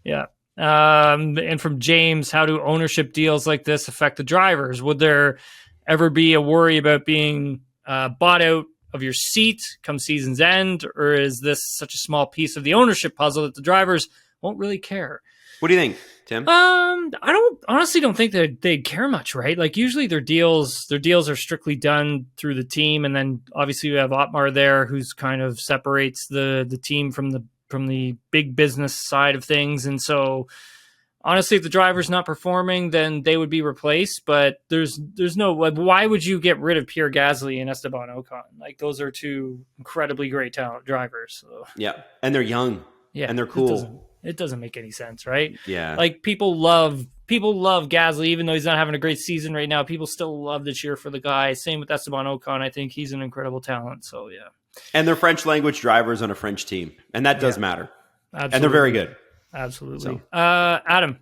Yeah. And from James, how do ownership deals like this affect the drivers? Would there ever be a worry about being bought out of your seat come season's end? Or is this such a small piece of the ownership puzzle that the drivers won't really care? What do you think, Tim? I honestly don't think that they'd care much, right? Like usually their deals are strictly done through the team. And then obviously you have Otmar there who's kind of separates the team from the big business side of things. And so honestly, if the driver's not performing, then they would be replaced, but there's no, why would you get rid of Pierre Gasly and Esteban Ocon? Like those are two incredibly great talent drivers. So. Yeah. And they're young. Yeah. And they're cool. It doesn't make any sense, right? Yeah. Like people love Gasly, even though he's not having a great season right now. People still love to cheer for the guy. Same with Esteban Ocon. I think he's an incredible talent. So yeah. And they're French language drivers on a French team. And that does matter. Absolutely. And they're very good. Absolutely. So. Adam,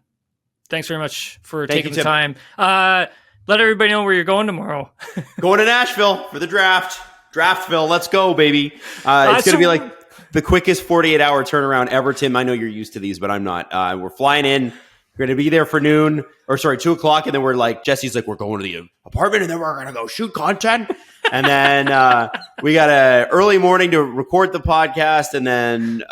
thanks very much for taking the Tim. time. Let everybody know where you're going tomorrow. Going to Nashville for the draft. Draftville. Let's go, baby. It's going to be like the quickest 48-hour turnaround ever, Tim. I know you're used to these, but I'm not. We're flying in. We're going to be there for 2 o'clock. And then we're like, Jesse's like, we're going to the apartment and then we're going to go shoot content. And then we got a early morning to record the podcast. And then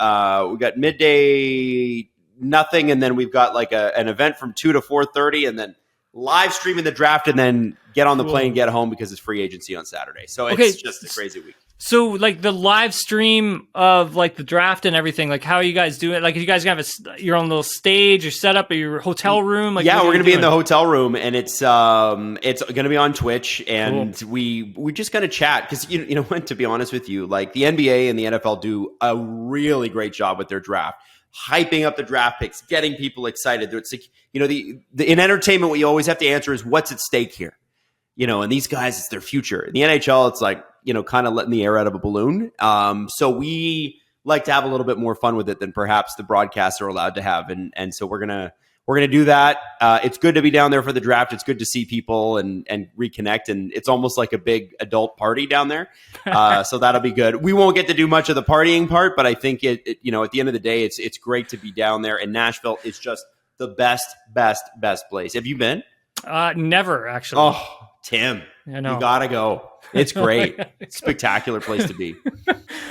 we got midday, nothing. And then we've got like an event from 2 to 4:30 and then live streaming the draft and then get on the plane, get home because it's free agency on Saturday. So it's just a crazy week. So like the live stream of like the draft and everything, like how are you guys doing? Like you guys have your own little stage or set up at your hotel room? Like yeah, we're going to be in the hotel room and it's going to be on Twitch and we just going to chat because you know what, to be honest with you, like the NBA and the NFL do a really great job with their draft, hyping up the draft picks, getting people excited. It's like, in entertainment, what you always have to answer is what's at stake here. And these guys, it's their future. In the NHL, it's like, kind of letting the air out of a balloon. So we like to have a little bit more fun with it than perhaps the broadcasts are allowed to have. And so we're going to do that. It's good to be down there for the draft. It's good to see people and reconnect. And it's almost like a big adult party down there. So that'll be good. We won't get to do much of the partying part, but I think at the end of the day, it's great to be down there. And Nashville is just the best place. Have you been? Never, actually. Oh, Tim, you gotta go. It's great. Spectacular place to be.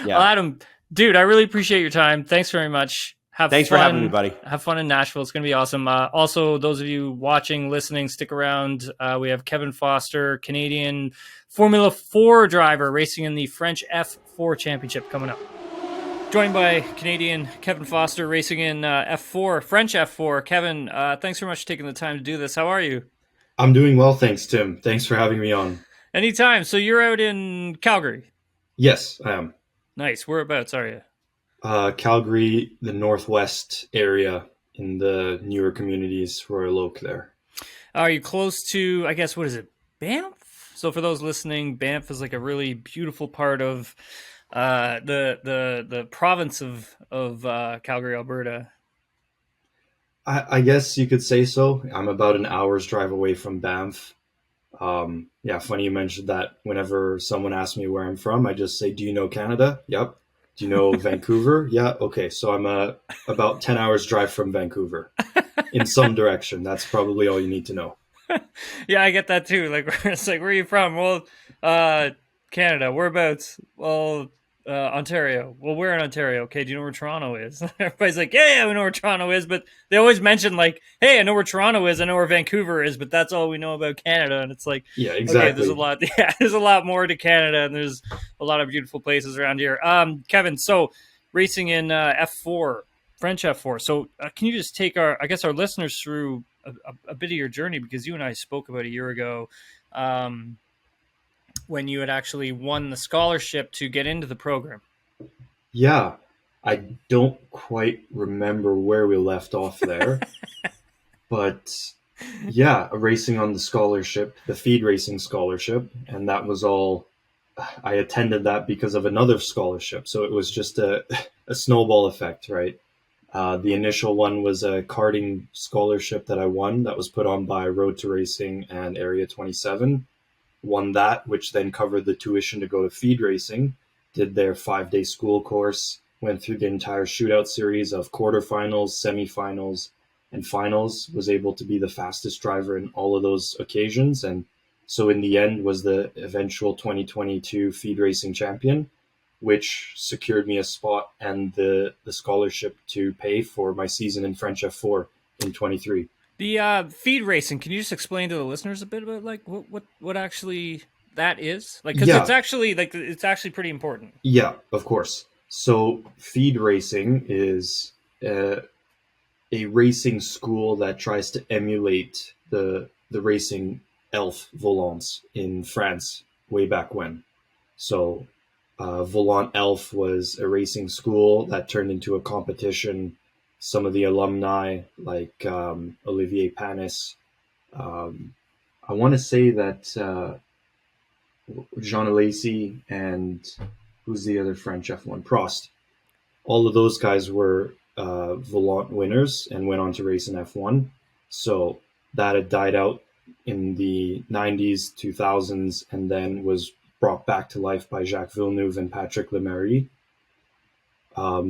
Yeah. Well, Adam, dude, I really appreciate your time. Thanks very much. Thanks for having me, buddy. Have fun in Nashville. It's going to be awesome. Also, those of you watching, listening, stick around. We have Kevin Foster, Canadian Formula 4 driver, racing in the French F4 Championship coming up. Joined by Canadian Kevin Foster, racing in F4, French F4. Kevin, thanks very much for taking the time to do this. How are you? I'm doing well, thanks, Tim. Thanks for having me on. Anytime. So you're out in Calgary? Yes, I am. Nice. Whereabouts are you? Calgary, the northwest area in the newer communities, Royal Oak there. Are you close to, I guess, what is it, Banff? So for those listening, Banff is like a really beautiful part of the province of Calgary, Alberta. I guess you could say so. I'm about an hour's drive away from Banff. Funny you mentioned that. Whenever someone asks me where I'm from, I just say, do you know Canada? Yep. Do you know Vancouver? Yeah. Okay. So I'm about 10 hours drive from Vancouver in some direction. That's probably all you need to know. Yeah, I get that too. Like, it's like, where are you from? Well, Canada. Whereabouts? Well, Ontario. Well, we're in Ontario. Okay, do you know where Toronto is? Everybody's like, yeah, we know where Toronto is, but they always mention like, hey, I know where Toronto is, I know where Vancouver is, but that's all we know about Canada. And it's like, Yeah, exactly. okay, there's a lot. Yeah, there's a lot more to Canada, and there's a lot of beautiful places around here. Kevin, so racing in F4, French F4. So can you just take our listeners through a bit of your journey, because you and I spoke about a year ago when you had actually won the scholarship to get into the program. Yeah, I don't quite remember where we left off there, but yeah, racing on the scholarship, the feed racing scholarship, and that was all. I attended that because of another scholarship, so it was just a snowball effect, right? The initial one was a karting scholarship that I won that was put on by Road to Racing and Area 27. Won that, which then covered the tuition to go to feed racing, did their 5-day school course, went through the entire shootout series of quarterfinals, semifinals, and finals, was able to be the fastest driver in all of those occasions. And so in the end was the eventual 2022 feed racing champion, which secured me a spot and the scholarship to pay for my season in French F4 in 23. The feed racing, can you just explain to the listeners a bit about like what actually that is? Like, because it's actually pretty important. Yeah, of course. So feed racing is a racing school that tries to emulate the racing Elf volants in France way back when. So Volant Elf was a racing school that turned into a competition. Some of the alumni, like Olivier Panis, I want to say that Jean Alesi and who's the other French F1? Prost. All of those guys were Volant winners and went on to race in F1. So that had died out in the 90s, 2000s, and then was brought back to life by Jacques Villeneuve and Patrick Lemarie.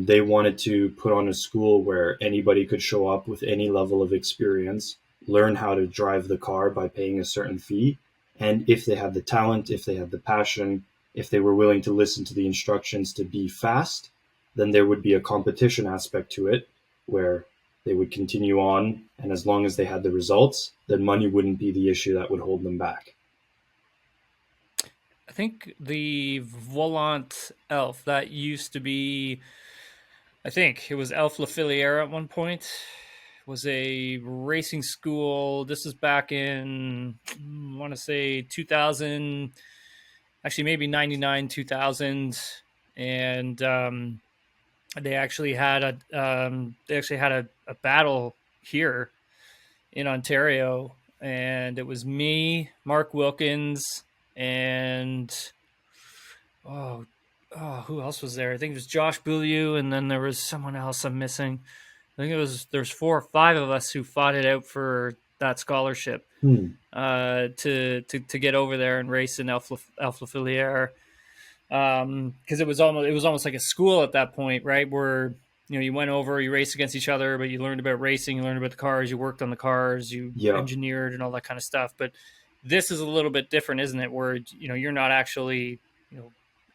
They wanted to put on a school where anybody could show up with any level of experience, learn how to drive the car by paying a certain fee. And if they had the talent, if they had the passion, if they were willing to listen to the instructions to be fast, then there would be a competition aspect to it where they would continue on. And as long as they had the results, then money wouldn't be the issue that would hold them back. I think the Volant Elf, that used to be, I think it was Elf La Filière at one point, was a racing school. This is back in, I want to say 2000, actually maybe 99, 2000. And they actually had a battle here in Ontario, and it was me, Mark Wilkins, and who else was there? I think it was Josh Beaulieu, and then there was someone else I'm missing. I think there's 4 or 5 of us who fought it out for that scholarship to get over there and race in Elf La Filière. Because it was almost like a school at that point, right? Where you went over, you raced against each other, but you learned about racing, you learned about the cars, you worked on the cars, you engineered and all that kind of stuff. But this is a little bit different, isn't it? Where you're not actually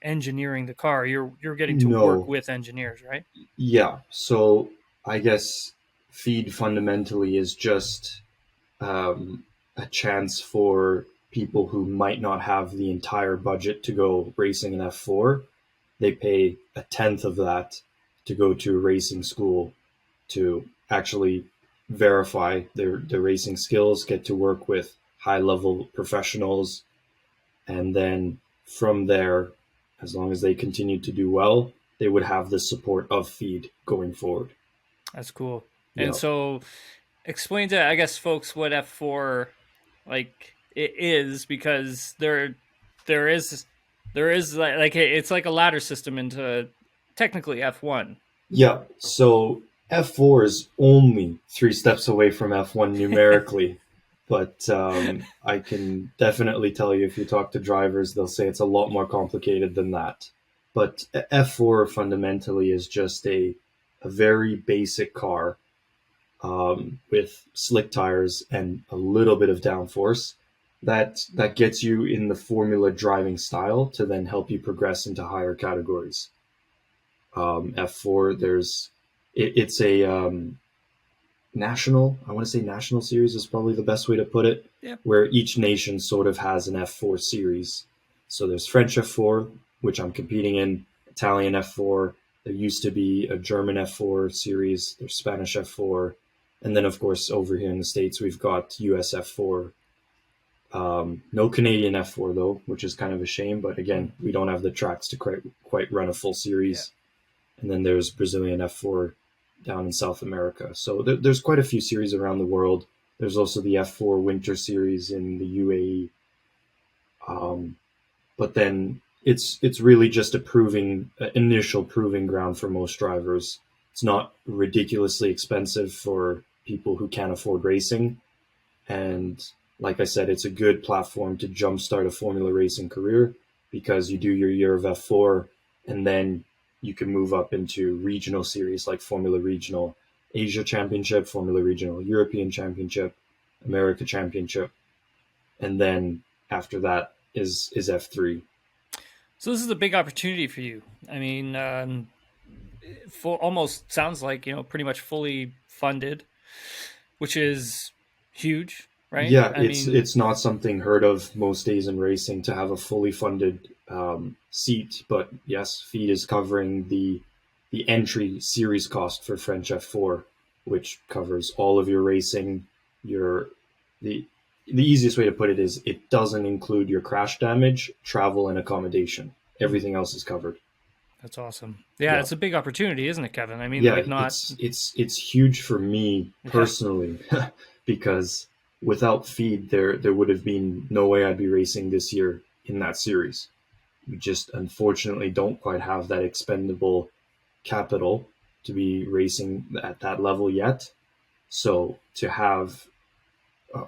engineering the car, you're getting to work with engineers, right? Yeah. So I guess feed fundamentally is just a chance for people who might not have the entire budget to go racing in F4. They pay a tenth of that to go to a racing school to actually verify their racing skills, get to work with high-level professionals, and then from there, as long as they continue to do well, they would have the support of feed going forward. That's cool. And so explain to, I guess, folks what F4 like it is, because there is like it's like a ladder system into technically F1. Yeah. So F4 is only 3 steps away from F1 numerically. But I can definitely tell you, if you talk to drivers, they'll say it's a lot more complicated than that. But F4 fundamentally is just a very basic car with slick tires and a little bit of downforce that gets you in the formula driving style to then help you progress into higher categories. F4, it's a national, I want to say national series is probably the best way to put it, where each nation sort of has an F4 series. So there's French F4, which I'm competing in, Italian F4. There used to be a German F4 series. There's Spanish F4. And then, of course, over here in the States, we've got US F4. No Canadian F4, though, which is kind of a shame. But again, we don't have the tracks to quite run a full series. Yeah. And then there's Brazilian F4 down in South America. So there's quite a few series around the world. There's also the F4 Winter Series in the UAE. But then it's really just initial proving ground for most drivers. It's not ridiculously expensive for people who can't afford racing. And like I said, it's a good platform to jumpstart a Formula racing career because you do your year of F4 and then you can move up into regional series like Formula Regional Asia Championship, Formula Regional European Championship, America Championship. And then after that is F3. So this is a big opportunity for you. I mean, almost sounds like, pretty much fully funded, which is huge, right? Yeah, it's not something heard of most days in racing to have a fully funded seat, but yes, Feed is covering the entry series cost for French F4, which covers all of your racing. The easiest way to put it is it doesn't include your crash damage, travel, and accommodation. Everything else is covered. That's awesome. Yeah, it's a big opportunity, isn't it, Kevin? I mean, it's huge for me personally because without Feed, there would have been no way I'd be racing this year in that series. We just unfortunately don't quite have that expendable capital to be racing at that level yet. So to have,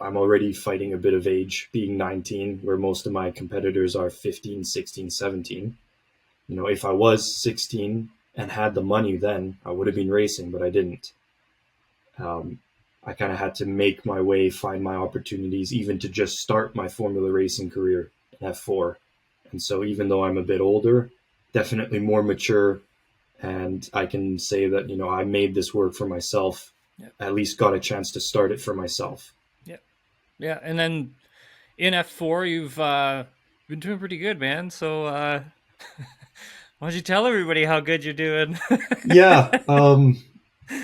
I'm already fighting a bit of age, being 19, where most of my competitors are 15, 16, 17. If I was 16 and had the money then, I would have been racing, but I didn't. I kind of had to make my way, find my opportunities, even to just start my Formula racing career in F4. And so even though I'm a bit older, definitely more mature, and I can say that, I made this work for myself, at least got a chance to start it for myself. Yeah, and then in F4, you've been doing pretty good, man. So why don't you tell everybody how good you're doing? Yeah.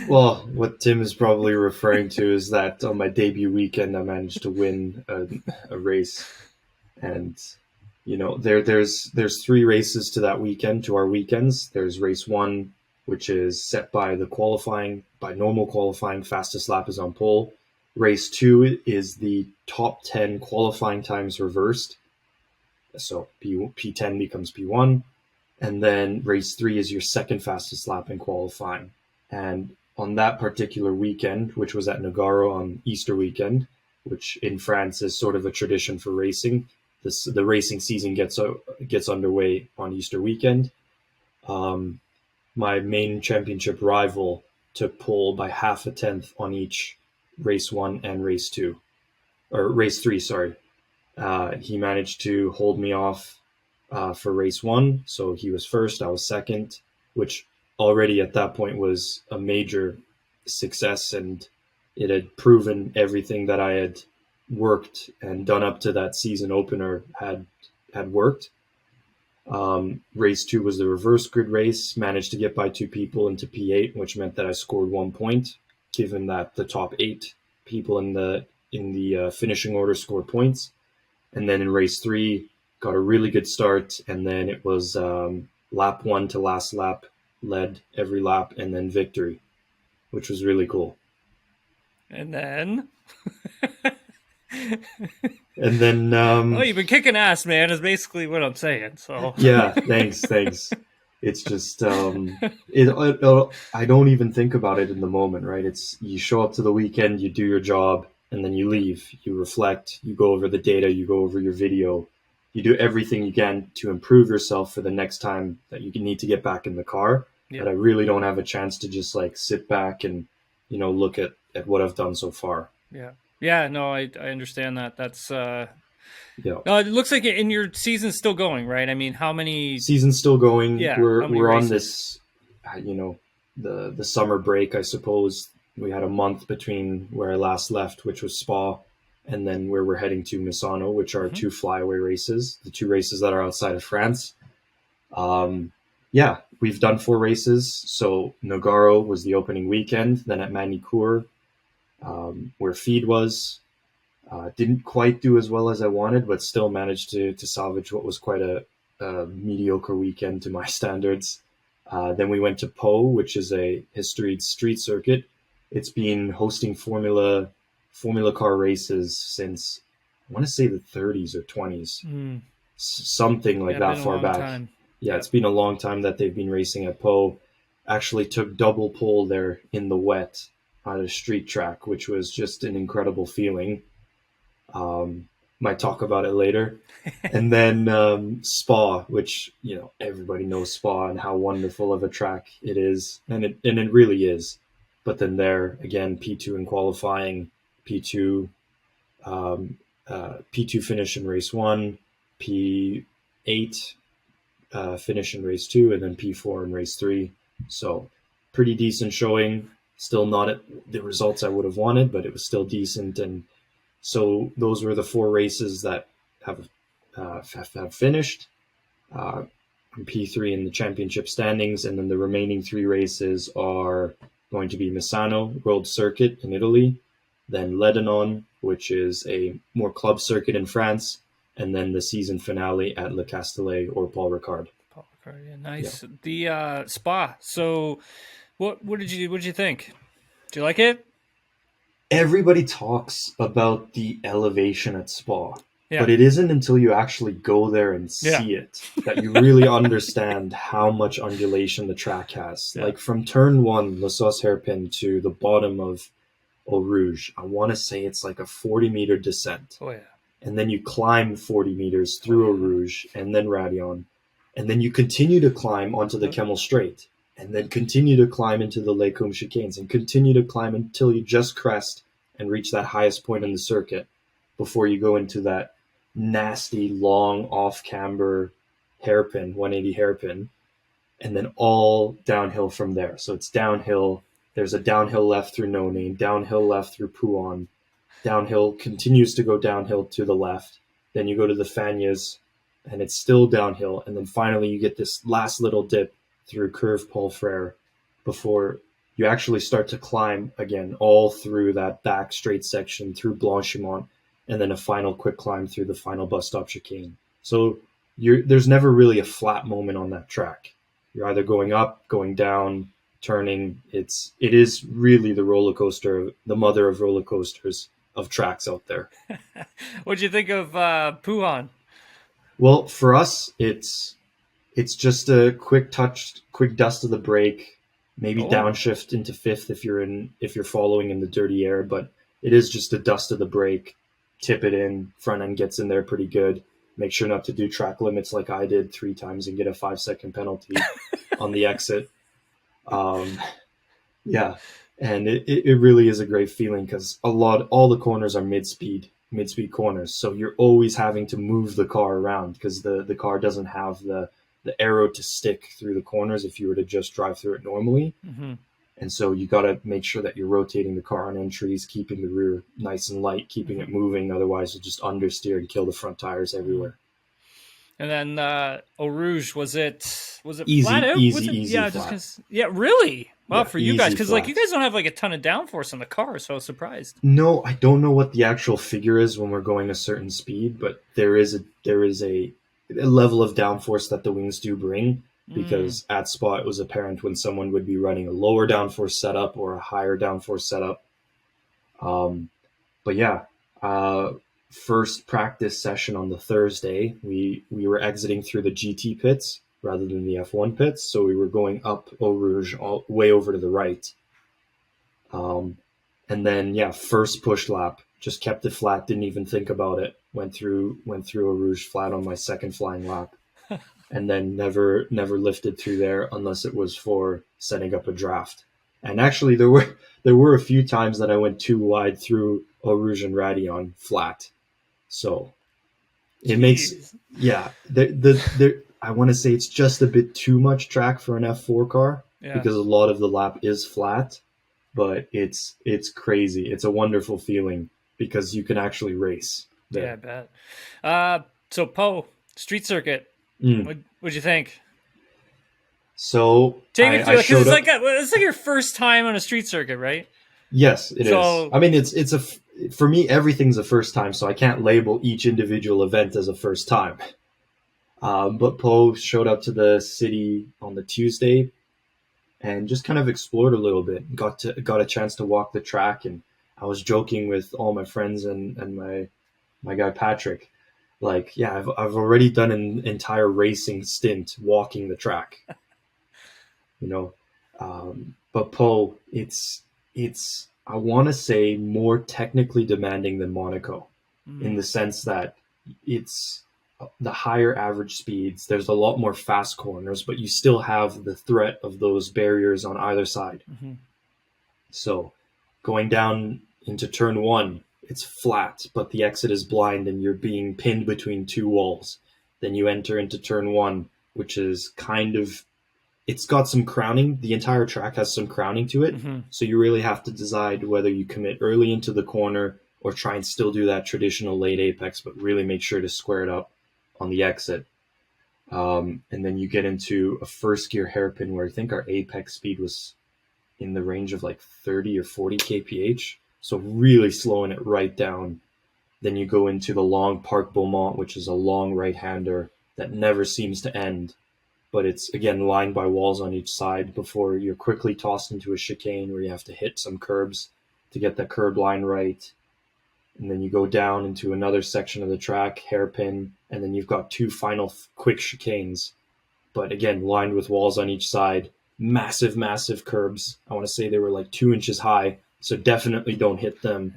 Well, what Tim is probably referring to is that on my debut weekend, I managed to win a race. And, there's 3 races to that weekend, to our weekends. There's race 1, which is set by normal qualifying, fastest lap is on pole. Race 2 is the top 10 qualifying times reversed. So P10 becomes P1. And then race 3 is your second fastest lap in qualifying. And on that particular weekend, which was at Nogaro on Easter weekend, which in France is sort of a tradition for racing, the racing season gets underway on Easter weekend. My main championship rival took pole by half a tenth on each race 1 and race 2, or race 3, sorry. He managed to hold me off for race 1. So he was first, I was second, which already at that point was a major success. And it had proven everything that I had worked and done up to that season opener had worked. Race 2 was the reverse grid race, managed to get by 2 people into P8, which meant that I scored 1 point, given that the top 8 people in the finishing order scored points. And then in race 3, got a really good start, and then it was lap 1 to last lap, led every lap, and then victory, which was really cool. And then you've been kicking ass, man, is basically what I'm saying. So yeah, thanks. It's just I don't even think about it in the moment, right? It's you show up to the weekend, you do your job, and then you leave. You reflect, you go over the data, you go over your video, you do everything you can to improve yourself for the next time that you need to get back in the car. Yeah. But I really don't have a chance to just like sit back and, look at what I've done so far. Yeah, no, I understand that. That's Yeah. no, it looks like in your season's still going, right? I mean, how many Season's still going. Yeah, We're how many on races? this, the summer break, I suppose. We had a month between where I last left, which was Spa, and then where we're heading to Misano, which are two flyaway races, the two races that are outside of France. Yeah, we've done 4 races. So Nogaro was the opening weekend, then at Manicourt, where Feed was. Didn't quite do as well as I wanted, but still managed to salvage what was quite a mediocre weekend to my standards. Then we went to Po, which is a historic street circuit. It's been hosting Formula car races since, I want to say, the 30s or 20s, something like that far back. Time. Yeah, it's been a long time that they've been racing at Po. Actually took double pole there in the wet on a street track, which was just an incredible feeling. Might talk about it later. And then Spa, which everybody knows Spa and how wonderful of a track it is, and it really is. But then there again, P2 in qualifying, P2 finish in race 1, P8 finish in race 2, and then P4 in race 3. So pretty decent showing. Still not at the results I would have wanted, but it was still decent. And so those were the 4 races that have finished. P3 in the championship standings, and then the remaining 3 races are going to be Misano World Circuit in Italy, then Lebanon, which is a more club circuit in France, and then the season finale at Le Castellet or Paul Ricard. Paul Ricard, yeah, nice. Yeah. The Spa. So, what did you think? Do you like it? Everybody talks about the elevation at Spa, Yeah. but it isn't until you actually go there and see it that you really understand how much undulation the track has. Yeah. Like from turn 1, La Sauce hairpin, to the bottom of Eau Rouge, I want to say it's like a 40-meter descent. Oh, yeah. And then you climb 40 meters through Eau Rouge and then Radion. And then you continue to climb onto the Kemmel Strait, and then continue to climb into the Les Combes chicanes, and continue to climb until you just crest and reach that highest point in the circuit before you go into that nasty, long, off-camber hairpin, 180 hairpin, and then all downhill from there. So it's downhill. There's a downhill left through No Name, downhill left through Pouan. Downhill continues to go downhill to the left. Then you go to the Fagnes, and it's still downhill. And then finally you get this last little dip through Curve Paul Frere before you actually start to climb again all through that back straight section through Blanchimont, and then a final quick climb through the final bus stop chicane. So there's never really a flat moment on that track. You're either going up, going down, turning. It is really the roller coaster, the mother of roller coasters of tracks out there. What'd you think of Pouan? Well, for us, it's just a quick dust of the brake, maybe downshift into 5th if you're following in the dirty air, but it is just a dust of the brake, tip it in, front end gets in there pretty good. Make sure not to do track limits like I did 3 times and get a 5-second penalty on the exit. Yeah. And it really is a great feeling because all the corners are mid-speed corners. So you're always having to move the car around because the car doesn't have the arrow to stick through the corners if you were to just drive through it normally. Mm-hmm. And so you got to make sure that you're rotating the car on entries, keeping the rear nice and light, keeping it moving. Otherwise, you'll just understeer and kill the front tires everywhere. And then Eau Rouge, was it Easy, flat out? easy, yeah, flat. Really? Wow, Yeah, for you guys, because flat. you guys don't have like a ton of downforce on the car, so I was surprised. No, I don't know what the actual figure is when we're going a certain speed, but there is a level of downforce that the wings do bring, because at Spa it was apparent when someone would be running a lower downforce setup or a higher downforce setup. But yeah, first practice session on the Thursday, we were exiting through the GT pits rather than the F1 pits, so we were going up Eau Rouge way over to the right. And then, first push lap, just kept it flat, didn't even think about it. Went through a Rouge flat on my second flying lap, and then never lifted through there unless it was for setting up a draft. And actually, there were a few times that I went too wide through Eau Rouge and Radillon flat. So it makes, yeah, I want to say it's just a bit too much track for an F4 car, because a lot of the lap is flat, but it's crazy. It's a wonderful feeling because you can actually race there. Yeah, I bet. So Poe, street circuit, what'd you think? So take it through, because it's like your first time on a street circuit, right? Yes, it is. I mean, it's for me, everything's a first time, so I can't label each individual event as a first time. But Poe showed up to the city on the Tuesday and just kind of explored a little bit. Got a chance to walk the track, and I was joking with all my friends and my guy Patrick, like, yeah, I've already done an entire racing stint walking the track. But Poe, it's I want to say more technically demanding than Monaco, in the sense that it's the higher average speeds. There's a lot more fast corners, but you still have the threat of those barriers on either side. So going down into turn 1, it's flat, but the exit is blind and you're being pinned between two walls. Then you enter into turn 1, which is kind of, it's got some crowning. The entire track has some crowning to it. So you really have to decide whether you commit early into the corner or try and still do that traditional late apex, but really make sure to square it up on the exit. And then you get into a first gear hairpin where I think our apex speed was in the range of like 30 or 40 kph. So really slowing it right down. Then you go into the long Parc Beaumont, which is a long right-hander that never seems to end. But it's, again, lined by walls on each side before you're quickly tossed into a chicane where you have to hit some curbs to get the curb line right. And then you go down into another section of the track, hairpin, and then you've got 2 final quick chicanes. But again, lined with walls on each side, massive, massive curbs. I want to say they were like 2 inches high, so definitely don't hit them.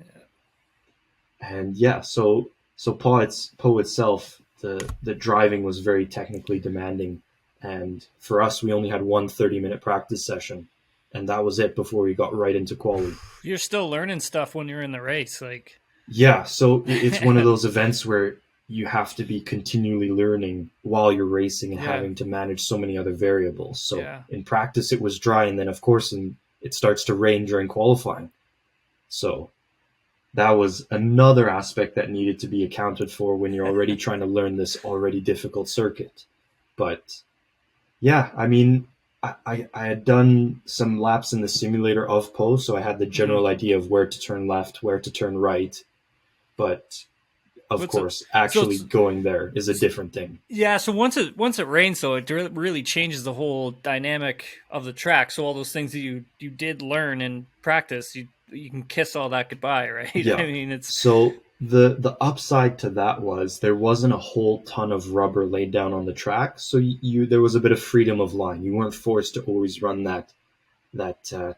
And yeah, so Poe itself, the driving was very technically demanding. And for us, we only had one 30-minute practice session, and that was it before we got right into quali. You're still learning stuff when you're in the race, like. Yeah, so it's one of those events where you have to be continually learning while you're racing and having to manage so many other variables. So in practice, it was dry, and then of course, it starts to rain during qualifying. So that was another aspect that needed to be accounted for when you're already trying to learn this already difficult circuit. But yeah, I mean, I had done some laps in the simulator of Poe, so I had the general idea of where to turn left, where to turn right. But of course, actually going there is a different thing. Yeah, so once it rains, though, it really changes the whole dynamic of the track. So all those things that you did learn in practice, you can kiss all that goodbye, right? Yeah. I mean, it's so the upside to that was there wasn't a whole ton of rubber laid down on the track, so there was a bit of freedom of line. You weren't forced to always run that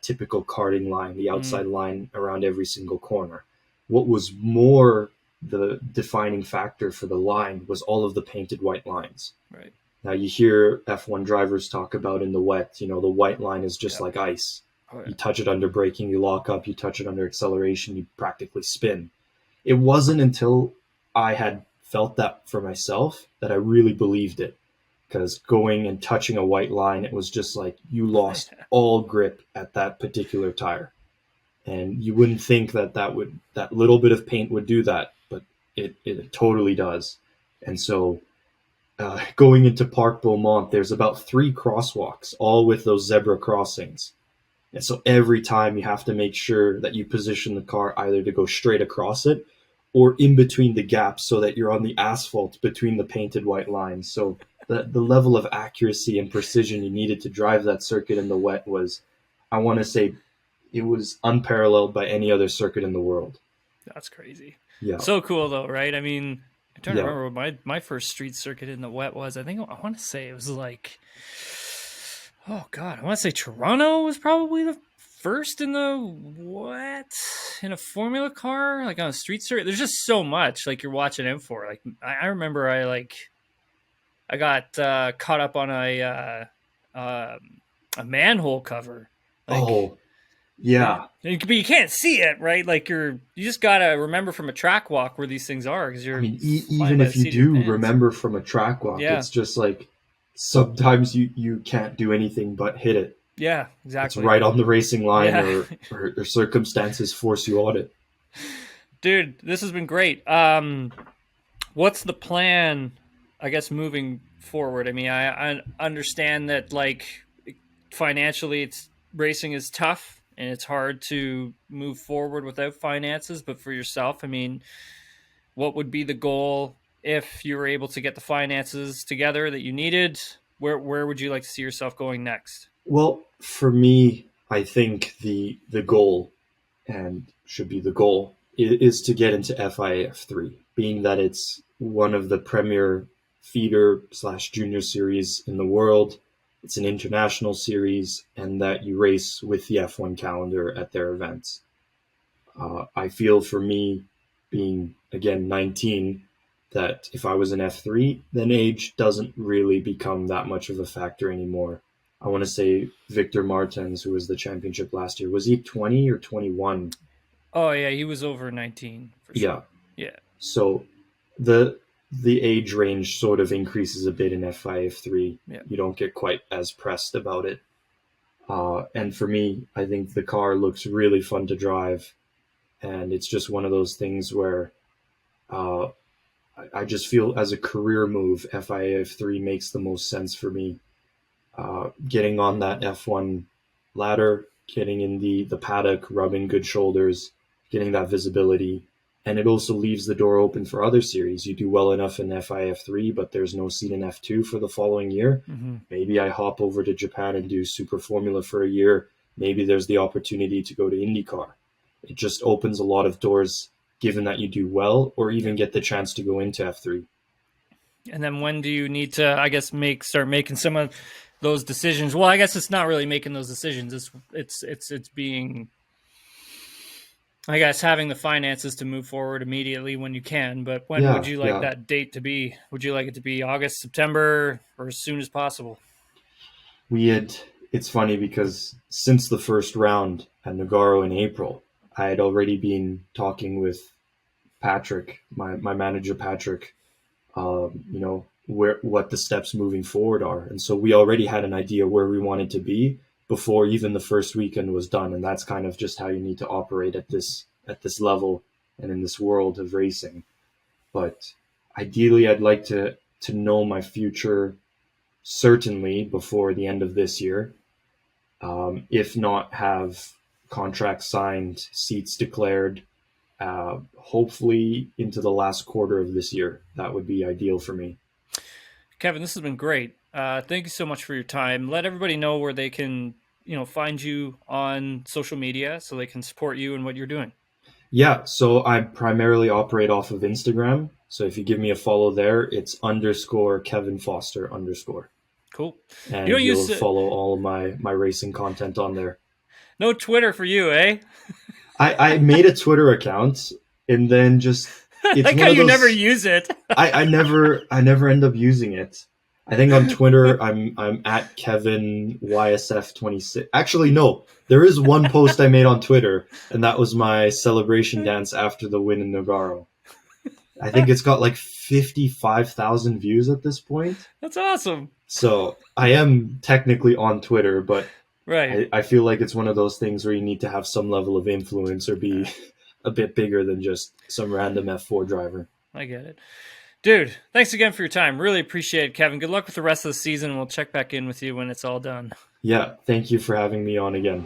typical karting line, the outside line around every single corner. What was more the defining factor for the line was all of the painted white lines. Right. Now you hear F1 drivers talk about in the wet, the white line is just like ice. Oh, yeah. You touch it under braking, you lock up, you touch it under acceleration, you practically spin. It wasn't until I had felt that for myself that I really believed it. Because going and touching a white line, it was just like you lost all grip at that particular tire. And you wouldn't think that little bit of paint would do that, but it totally does. And so going into Parc Beaumont, there's about 3 crosswalks, all with those zebra crossings. And so every time you have to make sure that you position the car either to go straight across it or in between the gaps so that you're on the asphalt between the painted white lines. So the level of accuracy and precision you needed to drive that circuit in the wet was, I want to say, it was unparalleled by any other circuit in the world. That's crazy. Yeah. So cool, though, right? I mean, I'm trying to remember what my first street circuit in the wet was. I want to say it was like, oh, God, I want to say Toronto was probably the first in a Formula car, like on a street circuit. There's just so much like you're watching out for. Like I remember I got caught up on a manhole cover. Like, yeah. But you can't see it, right? Like you just gotta remember from a track walk where these things are, because you're. I mean, even if you do remember from a track walk, it's just like sometimes you can't do anything but hit it. Yeah, exactly. It's right on the racing line, or circumstances force you on it. Dude, this has been great. What's the plan, I guess, moving forward? I mean, I understand that like financially, racing is tough and it's hard to move forward without finances. But for yourself, I mean, what would be the goal if you were able to get the finances together that you needed? Where would you like to see yourself going next? Well, for me, I think the goal, and should be the goal, is to get into FIA-F3, being that it's one of the premier feeder/junior series in the world. It's an international series, and that you race with the F1 calendar at their events. I feel for me, being, again, 19, that if I was an F3, then age doesn't really become that much of a factor anymore. I want to say Victor Martins, who was the championship last year, was he 20 or 21? Oh, yeah, he was over 19. For sure. Yeah. So the age range sort of increases a bit in FIA-F3. Yeah. You don't get quite as pressed about it. And for me, I think the car looks really fun to drive. And it's just one of those things where I just feel as a career move, FIA-F3 makes the most sense for me. Getting on that F1 ladder, getting in the paddock, rubbing good shoulders, getting that visibility. And it also leaves the door open for other series. You do well enough in FIA-F3, but there's no seat in F2 for the following year. Mm-hmm. Maybe I hop over to Japan and do Super Formula for a year. Maybe there's the opportunity to go to IndyCar. It just opens a lot of doors, given that you do well, or even get the chance to go into F3. And then when do you need to, I guess, start making some of those decisions? Well, I guess it's not really making those decisions. It's being, I guess, having the finances to move forward immediately when you can. But when would you like that date to be? Would you like it to be August, September, or as soon as possible? It's funny because since the first round at Nogaro in April, I had already been talking with Patrick, my manager, Patrick, what the steps moving forward are. And so we already had an idea where we wanted to be before even the first weekend was done. And that's kind of just how you need to operate at this level and in this world of racing. But ideally, I'd like to know my future certainly before the end of this year. If not, have contracts signed, seats declared, hopefully into the last quarter of this year. That would be ideal for me. Kevin, this has been great. Thank you so much for your time. Let everybody know where they can, find you on social media so they can support you and what you're doing. Yeah, so I primarily operate off of Instagram. So if you give me a follow there, it's _Kevin Foster _. Cool. And you'll follow all of my racing content on there. No Twitter for you, eh? I made a Twitter account and then just... It's like how you never use it. I never end up using it. I think on Twitter I'm at Kevin YSF26. Actually, no. There is one post I made on Twitter, and that was my celebration dance after the win in Nogaro. I think it's got like 55,000 views at this point. That's awesome. So I am technically on Twitter, but right. I feel like it's one of those things where you need to have some level of influence or be a bit bigger than just some random F4 driver. I get it. Dude, thanks again for your time. Really appreciate it, Kevin. Good luck with the rest of the season. We'll check back in with you when it's all done. Yeah, thank you for having me on again.